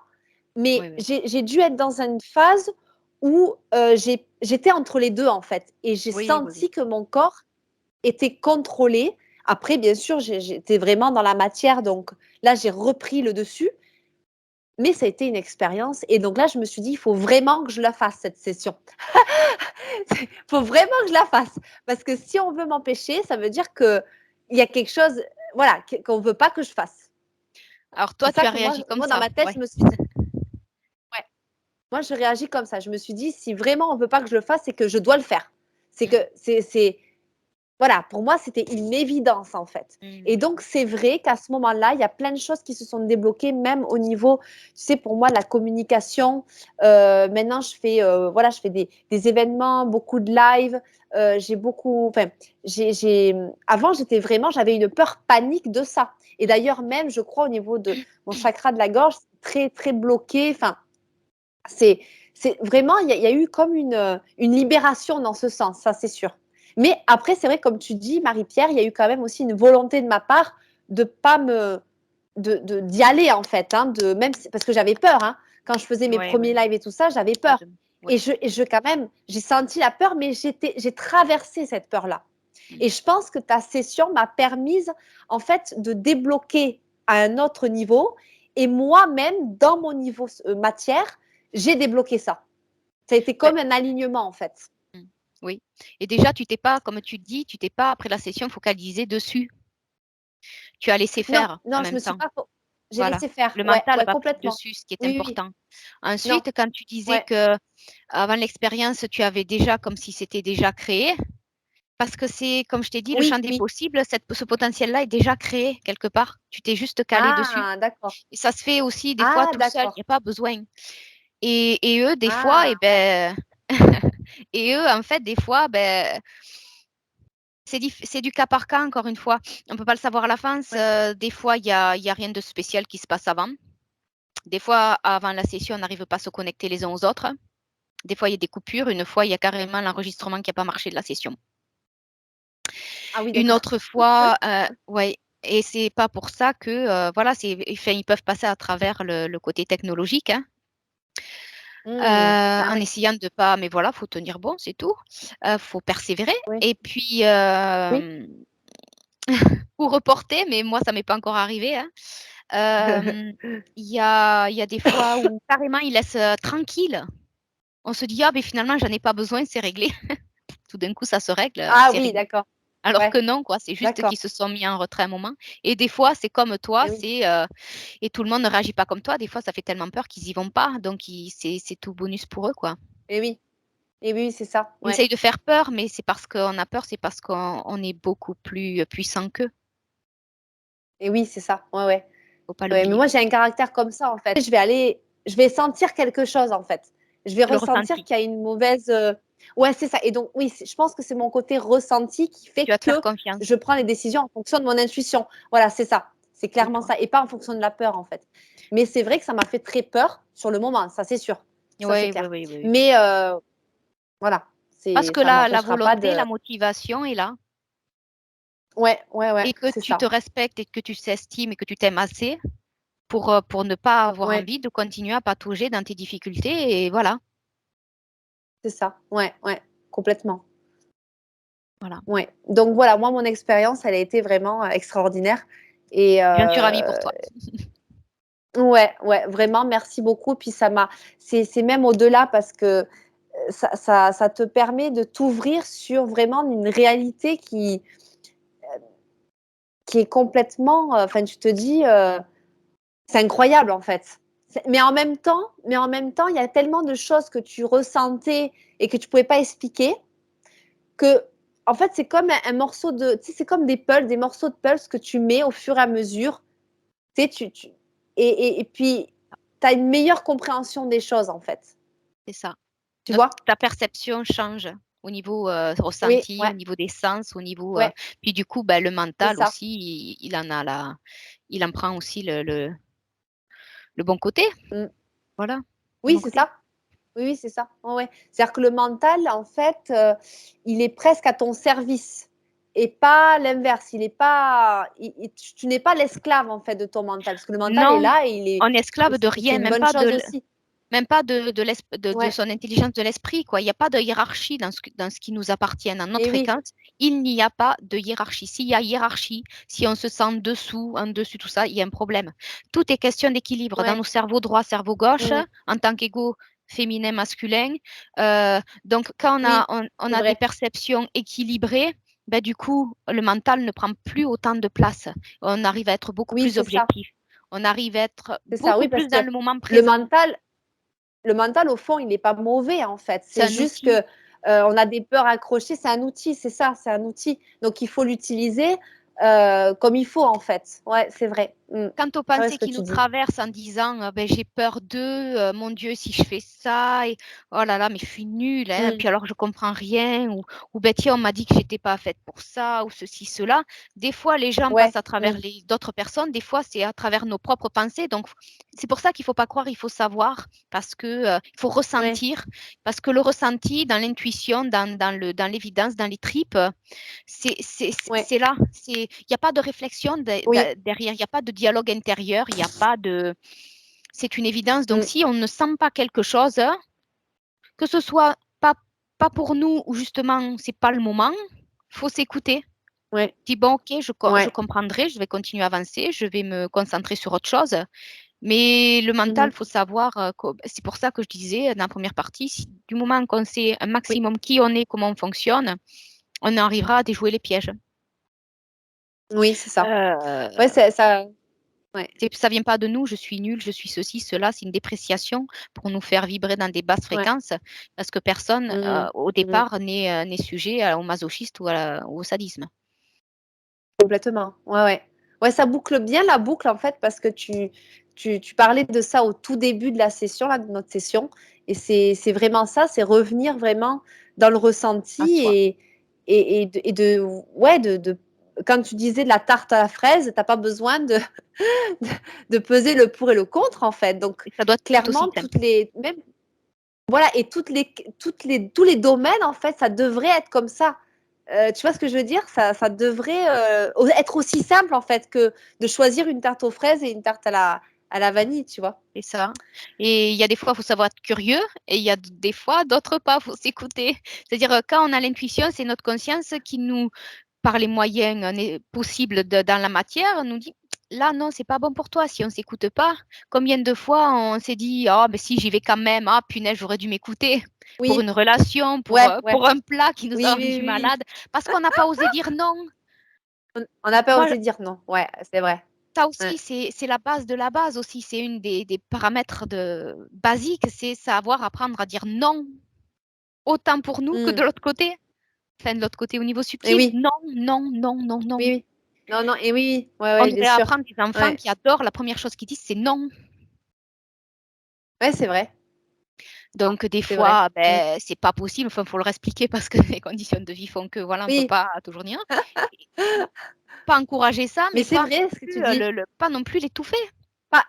Oui, Mais oui. j'ai dû être dans une phase où j'étais entre les deux, en fait. Et j'ai Oui, oui, oui. senti que mon corps était contrôlé. Après, bien sûr, j'étais vraiment dans la matière. Donc là, j'ai repris le dessus. Mais ça a été une expérience. Et donc là, je me suis dit, il faut vraiment que je la fasse, cette session. Il faut vraiment que je la fasse. Parce que si on veut m'empêcher, ça veut dire qu'il y a quelque chose, voilà, qu'on ne veut pas que je fasse. Alors C'est toi, tu ça as que réagi comme moi, dans ça, ma tête, ouais. je me suis dit, ouais. Moi, je réagis comme ça. Je me suis dit, si vraiment on ne veut pas que je le fasse, c'est que je dois le faire. C'est que Mm, voilà, pour moi, c'était une évidence en fait. mm. Et donc, c'est vrai qu'à ce moment-là, il y a plein de choses qui se sont débloquées, même au niveau, tu sais, pour moi, la communication. Maintenant, voilà, je fais des événements, beaucoup de live. J'ai beaucoup, enfin, avant, j'avais une peur panique de ça. Et d'ailleurs, même, je crois, au niveau de mon chakra de la gorge, c'est très, très bloqué. Enfin, c'est, c'est vraiment, il y a eu comme une libération dans ce sens, ça c'est sûr. Mais après, c'est vrai, comme tu dis, Marie-Pierre, il y a eu quand même aussi une volonté de ma part de pas d'y aller en fait, hein, parce que j'avais peur, hein. Quand je faisais mes Ouais, ouais, premiers ouais. lives et tout ça, j'avais Ah, peur. Oui. Quand même, j'ai senti la peur, mais j'ai traversé cette peur-là. Et je pense que ta session m'a permis, en fait, de débloquer à un autre niveau. Et moi-même, dans mon niveau matière, j'ai débloqué ça. Ça a été comme un alignement, en fait. Oui. Et déjà, tu t'es pas, comme tu dis, tu t'es pas, après la session, focalisé dessus. Tu as laissé Non, faire en non, je même me suis temps. pas. J'ai Voilà. laissé faire. Le Ouais, mental n'a ouais, pas pris complètement. dessus, ce qui est Oui, oui. important. Non. Ensuite, quand tu disais Ouais. que avant l'expérience, tu avais déjà comme si c'était déjà créé, parce que c'est, comme je t'ai dit, le Oui, champ des oui. possibles, ce potentiel-là est déjà créé quelque part. Tu t'es juste calé dessus. Ah, d'accord. Et ça se fait aussi des fois Ah, tout seul, il n'y d'accord. a pas besoin. Et eux, des fois, Ah, et ben, et eux, en fait, des fois, ben, c'est du cas par cas, encore une fois. On ne peut pas le savoir à la fin. ouais. Des fois, il y a rien de spécial qui se passe avant. Des fois, avant la session, on n'arrive pas à se connecter les uns aux autres. Des fois, il y a des coupures. Une fois, il y a carrément l'enregistrement qui n'a pas marché de la session. Ah oui, Une d'accord. autre fois, ouais. Et c'est pas pour ça que, voilà, enfin, ils peuvent passer à travers le côté technologique, hein, Ah en oui, essayant de pas, mais voilà, faut tenir bon, c'est tout. Faut persévérer. oui. Et puis, Oui. ou reporter, mais moi, ça m'est pas encore arrivé, hein. Il y a des fois où carrément ils laissent tranquille. On se dit, ah, mais finalement, j'en ai pas besoin, c'est réglé. Tout d'un coup, ça se règle, Ah c'est oui, réglé. d'accord. Alors Ouais, que non, quoi, c'est juste d'accord. qu'ils se sont mis en retrait un moment. Et des fois, c'est comme toi, Et oui. et tout le monde ne réagit pas comme toi. Des fois, ça fait tellement peur qu'ils y vont pas. Donc, c'est tout bonus pour eux, quoi. Et oui. Et oui, c'est ça. On Ouais. essaye de faire peur, mais c'est parce qu'on a peur, c'est parce qu'on est beaucoup plus puissant qu'eux. Et oui, c'est ça. Ouais, ouais. Faut pas Ouais, mais l'oublier. moi, j'ai un caractère comme ça, en fait. Je vais sentir quelque chose, en fait. Je vais Le ressentir ressenti. qu'il y a une mauvaise. Ouais, c'est ça. Et donc, oui, je pense que c'est mon côté ressenti qui fait Tu vas te faire que confiance. je prends les décisions en fonction de mon intuition. Voilà, c'est ça. C'est C'est clairement ça. ça. Et pas en fonction de la peur, en fait. Mais c'est vrai que ça m'a fait très peur sur le moment, ça, c'est sûr. Ça, c'est Oui, oui, clair. oui, oui. Mais voilà, Parce que ça la m'empêchera pas volonté, de. la motivation est là. Ouais, ouais, ouais, Et que c'est tu te ça. respectes et que tu t'estimes et que tu t'aimes assez pour ne pas avoir Ouais, envie de continuer à patauger dans tes difficultés. Et voilà. c'est ça. Ouais, ouais, complètement. Voilà. Ouais. Donc voilà, moi, mon expérience, elle a été vraiment extraordinaire. Et J'en suis ravie pour toi. ouais, ouais, vraiment, merci beaucoup. Puis c'est même au-delà parce que ça te permet de t'ouvrir sur vraiment une réalité qui est complètement, enfin, tu te dis, c'est incroyable en fait. Mais en même temps, il y a tellement de choses que tu ressentais et que tu pouvais pas expliquer que, en fait, c'est comme un morceau de, tu sais, c'est comme des morceaux de pulse que tu mets au fur et à mesure. Tu sais, et puis, tu as une meilleure compréhension des choses en fait. C'est ça. Tu vois? Ta perception change au niveau Oui, ressenti, ouais, au niveau des sens, au niveau. ouais, Puis du coup, ben, le c'est mental ça. aussi, il en prend aussi le bon côté. Mm. Voilà, le Oui, bon c'est côté. ça. Oui, oui, c'est ça. Ouais, ouais. C'est-à-dire que le mental, en fait, il est presque à ton service et pas l'inverse. Il est pas, tu n'es pas l'esclave en fait de ton mental parce que le mental est Non, là et il est, on est et esclave de c'est rien, une bonne chose aussi. même pas de Ouais. son intelligence de l'esprit, quoi. Il n'y a pas de hiérarchie dans ce qui nous appartient. Dans notre Et oui, fréquence, il n'y a pas de hiérarchie. S'il y a hiérarchie, si on se sent dessous, en dessus, tout ça, il y a un problème. Tout est question d'équilibre dans ouais. nos cerveaux droit, cerveau gauche, Mm. en tant qu'ego féminin, masculin. Donc, quand Oui, on c'est a des vrai. perceptions équilibrées, ben, du coup, le mental ne prend plus autant de place. On arrive à être beaucoup Oui, plus c'est ça. objectif. On arrive à être C'est ça. beaucoup Oui, parce plus que dans le moment le présent. mental, le mental, au fond, il n'est pas mauvais, en fait. C'est C'est un juste outil. que on a des peurs accrochées. C'est un outil, c'est ça, c'est un outil. Donc, il faut l'utiliser comme il faut, en fait. Ouais, c'est vrai. Quant aux C'est vrai pensées ce que qui tu nous dis. traversent en disant ben, j'ai peur d'eux, mon Dieu, si je fais ça, et oh là là, mais je suis nulle, hein, Mm. puis alors je comprends rien, ou ben tiens, on m'a dit que j'étais pas faite pour ça, ou ceci, cela. Des fois, les gens Ouais. passent à travers Mm. d'autres personnes, des fois, c'est à travers nos propres pensées. Donc, c'est pour ça qu'il faut pas croire, il faut savoir, parce que il faut Ouais. ressentir, parce que le ressenti, dans l'intuition, dans l'évidence, dans les tripes, Ouais. c'est là. Il n'y a pas de réflexion Oui. derrière, il n'y a pas de dialogue intérieur, il n'y a pas de. C'est une évidence. Donc, Mm. si on ne sent pas quelque chose, que ce soit pas pour nous ou justement c'est pas le moment, faut s'écouter. Ouais, Dis bon, ok, je ouais. comprendrai, je vais continuer à avancer, je vais me concentrer sur autre chose. Mais le mental, Mhm. faut savoir, c'est pour ça que je disais dans la première partie, du moment qu'on sait un Oui, maximum qui on est, comment on fonctionne, on arrivera à déjouer les pièges. oui, c'est ça. Ouais, Euh, c'est ça. Ouais, Ça vient pas de nous, je suis nulle, je suis ceci, cela, c'est une dépréciation pour nous faire vibrer dans des basses ouais. fréquences, parce que personne, Mhm. au Mhm. départ, n'est sujet au masochisme ou au sadisme. Complètement. Ouais, ouais. Ouais, ça boucle bien la boucle en fait parce que tu parlais de ça au tout début de la session, là, de notre session. Et c'est vraiment ça, c'est revenir vraiment dans le À ressenti soi. ouais, quand tu disais de la tarte à la fraise, t'as pas besoin de peser le pour et le contre en fait. Donc, Et ça doit être tout aussi clairement, simple. même, voilà, et tous les domaines en fait, ça devrait être comme ça. Tu vois ce que je veux dire? Ça devrait être aussi simple en fait que de choisir une tarte aux fraises et une tarte à la vanille, tu vois? C'est ça. Et il y a des fois, il faut savoir être curieux, et il y a des fois, d'autres pas, il faut s'écouter. C'est-à-dire, quand on a l'intuition, c'est notre conscience qui nous, par les moyens possibles dans la matière, nous dit, là, non, c'est pas bon pour toi si on s'écoute pas. Combien de fois on s'est dit, ah, ben si, j'y vais quand même, ah, punaise, j'aurais dû m'écouter pour Oui, une relation, ouais, ouais. pour un plat qui nous a Oui, oui, rendu oui, oui. malade, parce qu'on n'a pas osé dire non. On n'a pas Moi, osé dire non. Ouais, c'est vrai. ça Ouais. aussi, c'est la base de la base aussi. C'est une des paramètres basiques, c'est savoir apprendre à dire non, autant pour nous que Mmh. de l'autre côté. Enfin, de l'autre côté au niveau Et subtil. oui, Non, non, non, non, non. oui, oui. Non, non, et oui, oui. Ouais, On ouais, bien devrait sûr. apprendre des enfants Ouais. qui adorent, la première chose qu'ils disent, c'est non. Ouais, c'est vrai. Donc, des C'est vrai. fois, Mmh. ben, c'est pas possible. Enfin, il faut leur expliquer parce que les conditions de vie font que, voilà, on peut Oui, pas toujours dire. Pas encourager ça, mais mais c'est pas vrai ce que tu plus, dis. pas non plus l'étouffer. Pas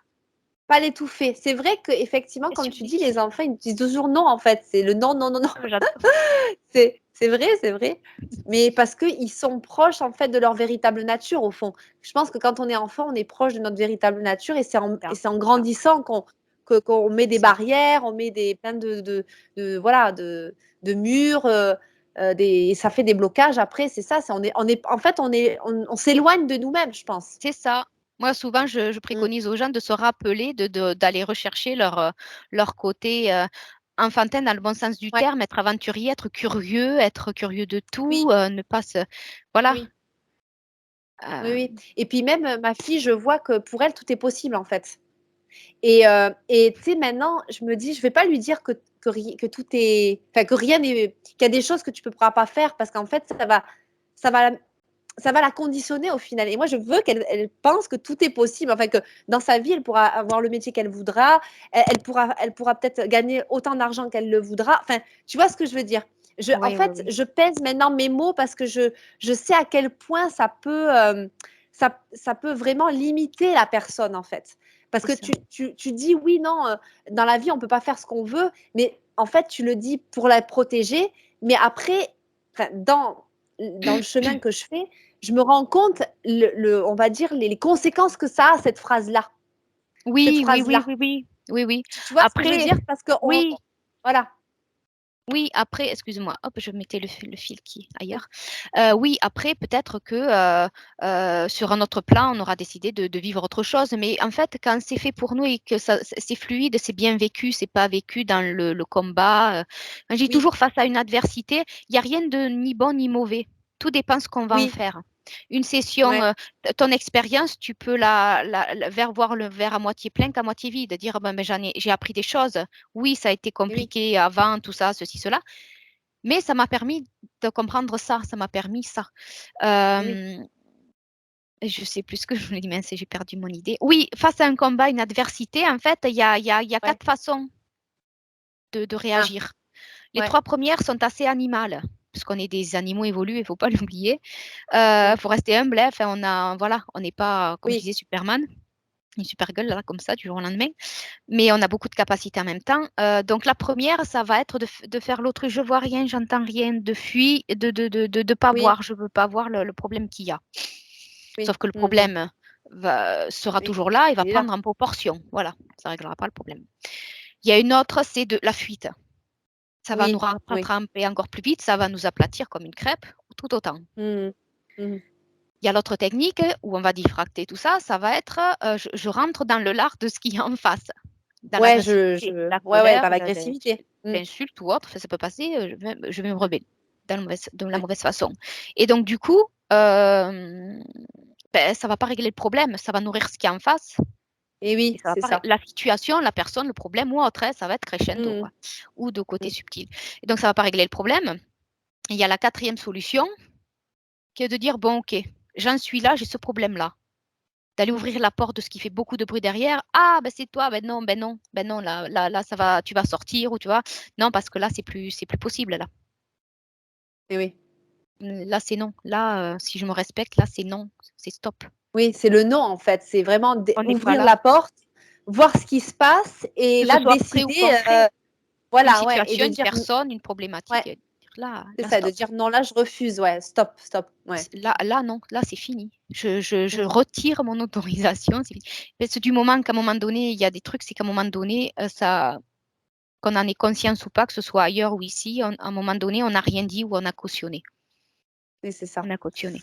pas l'étouffer. C'est vrai qu'effectivement, comme tu dis, Questionner. les enfants, ils disent toujours non, en fait. C'est le non, non, non, non. J'adore. C'est vrai, c'est vrai. Mais parce qu'ils sont proches, en fait, de leur véritable nature, au fond. Je pense que quand on est enfant, on est proche de notre véritable nature et Ça, c'est en ça, grandissant qu'on met des ça. barrières, on met plein voilà, de murs, et ça fait des blocages après, c'est ça. En fait, on s'éloigne de nous-mêmes, je pense. C'est ça. Moi, souvent, je Mm. préconise aux gens de se rappeler d'aller rechercher leur côté enfantin dans le bon sens du Ouais, terme, être curieux de tout, oui, ne pas se. Voilà. oui, oui, Euh, oui. Et puis même, ma fille, je vois que pour elle, tout est possible, en fait. Et tu sais, maintenant, je me dis, je vais pas lui dire que tout est, enfin, que rien n'est, qu'il y a des choses que tu ne pourras pas faire parce qu'en fait, ça va, ça va la conditionner au final. Et moi, je veux qu'elle pense que tout est possible. Enfin, que dans sa vie, elle pourra avoir le métier qu'elle voudra. Elle pourra peut-être gagner autant d'argent qu'elle le voudra. Enfin, tu vois ce que je veux dire? En oui, oui, fait, oui. je pèse maintenant mes mots parce que je sais à quel point ça peut vraiment limiter la personne, en fait. Parce C'est que ça. tu dis oui, non, dans la vie, on ne peut pas faire ce qu'on veut, mais en fait, tu le dis pour la protéger. Mais après, enfin, dans le chemin que je fais, je me rends compte, on va dire, les conséquences que ça a, cette phrase-là. Cette Oui, oui, oui, phrase-là. oui, oui, oui, oui. Tu vois ce que je veux Après, dire? Parce que oui, voilà. oui, après, excuse-moi, hop, je mettais le fil qui est ailleurs. Oui, après, peut-être que sur un autre plan, on aura décidé de vivre autre chose. Mais en fait, quand c'est fait pour nous et que c'est fluide, c'est bien vécu, c'est pas vécu dans le combat. Je dis Oui, toujours face à une adversité, il n'y a rien de ni bon ni mauvais. Tout dépend ce qu'on va en oui, faire. Une session, ouais, ton expérience, tu peux voir le verre à moitié plein qu'à moitié vide, dire ben, j'ai appris des choses. Oui, ça a été oui, compliqué avant, tout ça, ceci, cela, mais ça m'a permis de comprendre ça, ça m'a permis ça. oui, Euh, je sais plus ce que je voulais dire, mince, j'ai perdu mon idée. Oui, face à un combat, une adversité, en fait, il y a ouais. quatre façons de Ah, réagir. Les ouais. trois premières sont assez animales, parce qu'on est des animaux évolués, il ne faut pas l'oublier. Mm, Faut rester humble, hein. Enfin, voilà, on n'est pas, comme je oui, disais, Superman, une super gueule, là, comme ça, du jour au lendemain. Mais on a beaucoup de capacités en même temps. Donc la première, ça va être de faire l'autruche. Je vois rien, j'entends rien, de fuir, de pas oui, voir. Je veux pas voir le problème qu'il y a. oui. Sauf que le Mhm, problème sera oui. toujours là, il va Il est là. prendre en proportion. Voilà, ça réglera pas le problème. Il y a une autre, c'est de la fuite. Ça va nous Oui, oui. rattraper encore plus vite, ça va nous aplatir comme une crêpe, tout autant. Mmh. Mmh. Il y a l'autre technique où on va diffracter tout ça, ça va être, je rentre dans le lard de ce qu'il y a en face, dans Ouais, l'agressivité, la ouais, colère, dans l'agressivité. Mmh. l'insulte ou autre, ça peut passer, je vais me rebeller de la Ouais. mauvaise façon. Et donc du coup, ça va pas régler le problème, ça va nourrir ce qu'il y a en face Et et oui, ça va c'est pas ça. la situation, la personne, le problème ou autre, hein, ça va être crescendo, Mmh. quoi, ou de côté Mmh. subtil. Et donc ça va pas régler le problème. Il y a la quatrième solution qui est de dire: «Bon OK, j'en suis là, j'ai ce problème-là». D'aller ouvrir la porte de ce qui fait beaucoup de bruit derrière. «Ah ben c'est toi, ben non, ben non, ben non, là ça va, tu vas sortir» ou tu vois? «Non parce que là c'est plus possible là. Et oui. Là c'est non. Là, si je me respecte, là c'est non, c'est stop. Oui, c'est le non, en fait. C'est vraiment dé On n'est pas ouvrir là». la porte, voir ce qui se passe et Que ce là soit concret ou décider, concret, une voilà, ouais et situation, de une dire n personne, une ouais, problématique, là c'est là ça, de stop. dire: «Non, là, je refuse», ouais, stop, stop, ouais. Là non, là c'est fini. Je Mmh. retire mon autorisation, c'est fini. Parce que du moment qu'à un moment donné, il y a des trucs, c'est qu'à un moment donné, ça qu'on en ait conscience ou pas, que ce soit ailleurs ou ici, à un moment donné, on n'a rien dit ou on a cautionné. Oui, c'est ça. On a cautionné.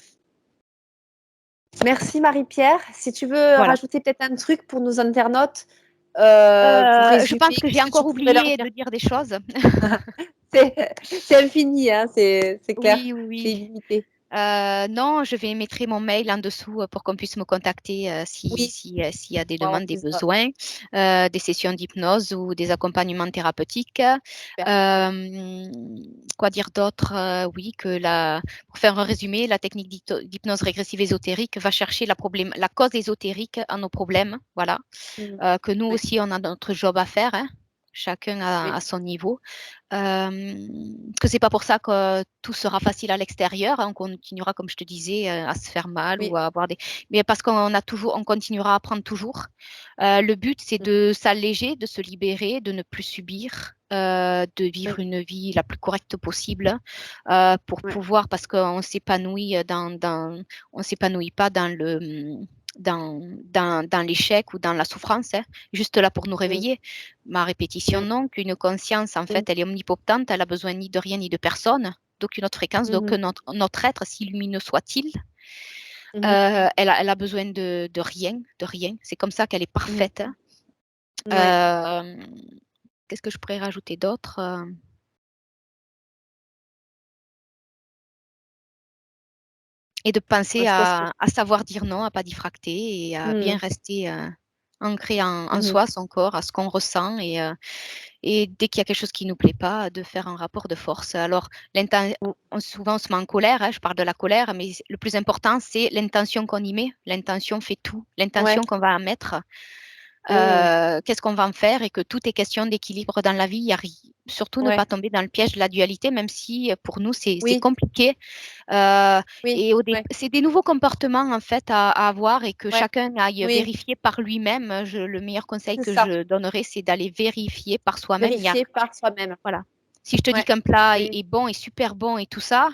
Merci Marie-Pierre. Si tu veux Voilà. rajouter peut-être un truc pour nos internautes, pour Je pense résumer, que j'ai qu'est-ce que tu encore pourrais leur oublié dire? de dire des choses. C'est infini, hein, c'est clair, Oui, oui, c'est oui. illimité. Non, je vais mettre mon mail en dessous, pour qu'on puisse me contacter, Oui, s'il y a des on demandes, des puisse besoins, des sessions d'hypnose ou des accompagnements thérapeutiques. super. Quoi dire d'autre? Oui, pour faire un résumé, la technique d'hypnose régressive ésotérique va chercher la cause ésotérique à nos problèmes, voilà. Mmh. Que nous Ouais, aussi, on a notre job à faire, hein, chacun oui, à son niveau. Que c'est pas pour ça que tout sera facile à l'extérieur, hein, on continuera, comme je te disais, à se faire mal ou oui. à avoir des mais parce on continuera à apprendre toujours. Le but, c'est Mmh. de s'alléger, de se libérer, de ne plus subir, de vivre Oui, une vie la plus correcte possible, pour ouais. pouvoir parce qu'on s'épanouit, on s'épanouit pas dans dans l'échec ou dans la souffrance, hein, juste là pour nous Mmh. réveiller. Ma répétition, Oui. non, qu'une conscience, en Mmh. fait, elle est omnipotente, elle a besoin ni de rien ni de personne, d'aucune autre fréquence, Mmh mh. d'aucun notre être, si lumineux soit-il. Mmh. Elle a besoin de rien, de rien. C'est comme ça qu'elle est Mmh. parfaite. Ouais. Euh, Qu'est-ce que je pourrais rajouter d'autre? Et de penser Ouais, je pense que à savoir dire non, à pas diffracter et à bien mmh. rester ancré en Mmh mh. soi, son corps, à ce qu'on ressent et dès qu'il y a quelque chose qui nous plaît pas, de faire un rapport de force. Alors, Mmh. souvent on se met en colère, hein, je parle de la colère, mais le plus important, c'est l'intention qu'on y met. L'intention fait tout. Ouais. L'intention qu'on va en mettre, Mmh. qu'est-ce qu'on va en faire et que tout est question d'équilibre dans la vie. Surtout ne pas Ouais. tomber dans le piège de la dualité, même si pour nous c'est Oui, compliqué. Euh, oui, et ouais, c'est des nouveaux comportements en fait à avoir et que ouais. chacun aille Oui, vérifier par lui-même. Le meilleur conseil c'est que ça. je donnerais, c'est d'aller vérifier par soi-même. Vérifier par soi-même. Voilà. Si je te dis Ouais. qu'un plat Oui, est bon et super bon et tout ça,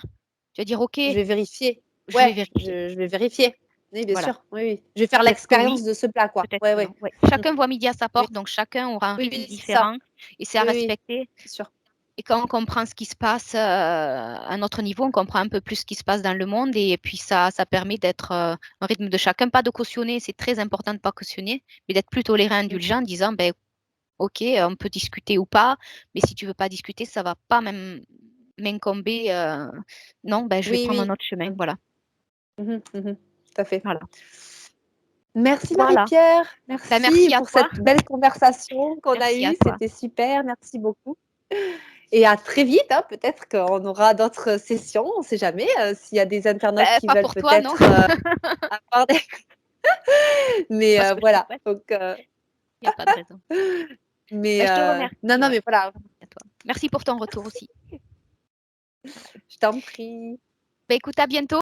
tu vas dire OK, je vais vérifier. je vais Ouais, vérifier. je vais vérifier. Oui, bien Voilà. sûr. Oui, oui. Je vais faire Peut-être que l'expérience oui, de ce plat, quoi. peut-être Ouais, que non. ouais. Ouais. Mmh. Chacun voit midi à sa Oui. porte, donc chacun aura un Oui, rythme oui, c'est ça. différent et c'est à Oui, oui, respecter. c'est sûr. Et quand on comprend ce qui se passe à notre niveau, on comprend un peu plus ce qui se passe dans le monde et puis ça permet d'être un rythme de chacun, pas de cautionner, c'est très important de pas cautionner, mais d'être plus tolérant, Mmh. indulgent, en disant ben ok, on peut discuter ou pas, mais si tu veux pas discuter, ça va pas même m'incomber. Non, ben je vais Oui, prendre un oui. autre chemin. Mmh. Voilà, Mmh mh. Mmh. Tout à fait. voilà, Merci voilà. Marie-Pierre. Ben Merci merci à pour toi, cette belle conversation qu'on a merci à eue. toi. C'était super. Merci beaucoup et à très vite, hein. Peut-être qu'on aura d'autres sessions, on sait jamais, s'il y a des internautes Ben, qui pas veulent pour toi, non, peut-être, avoir des mais parce que je te voilà, souhaite. donc Il n'y a pas de raison. mais Ben, je te non, remercie, non, ouais. mais voilà, Merci à toi. Merci pour ton retour aussi. je t'en prie. Ben, écoute, à bientôt.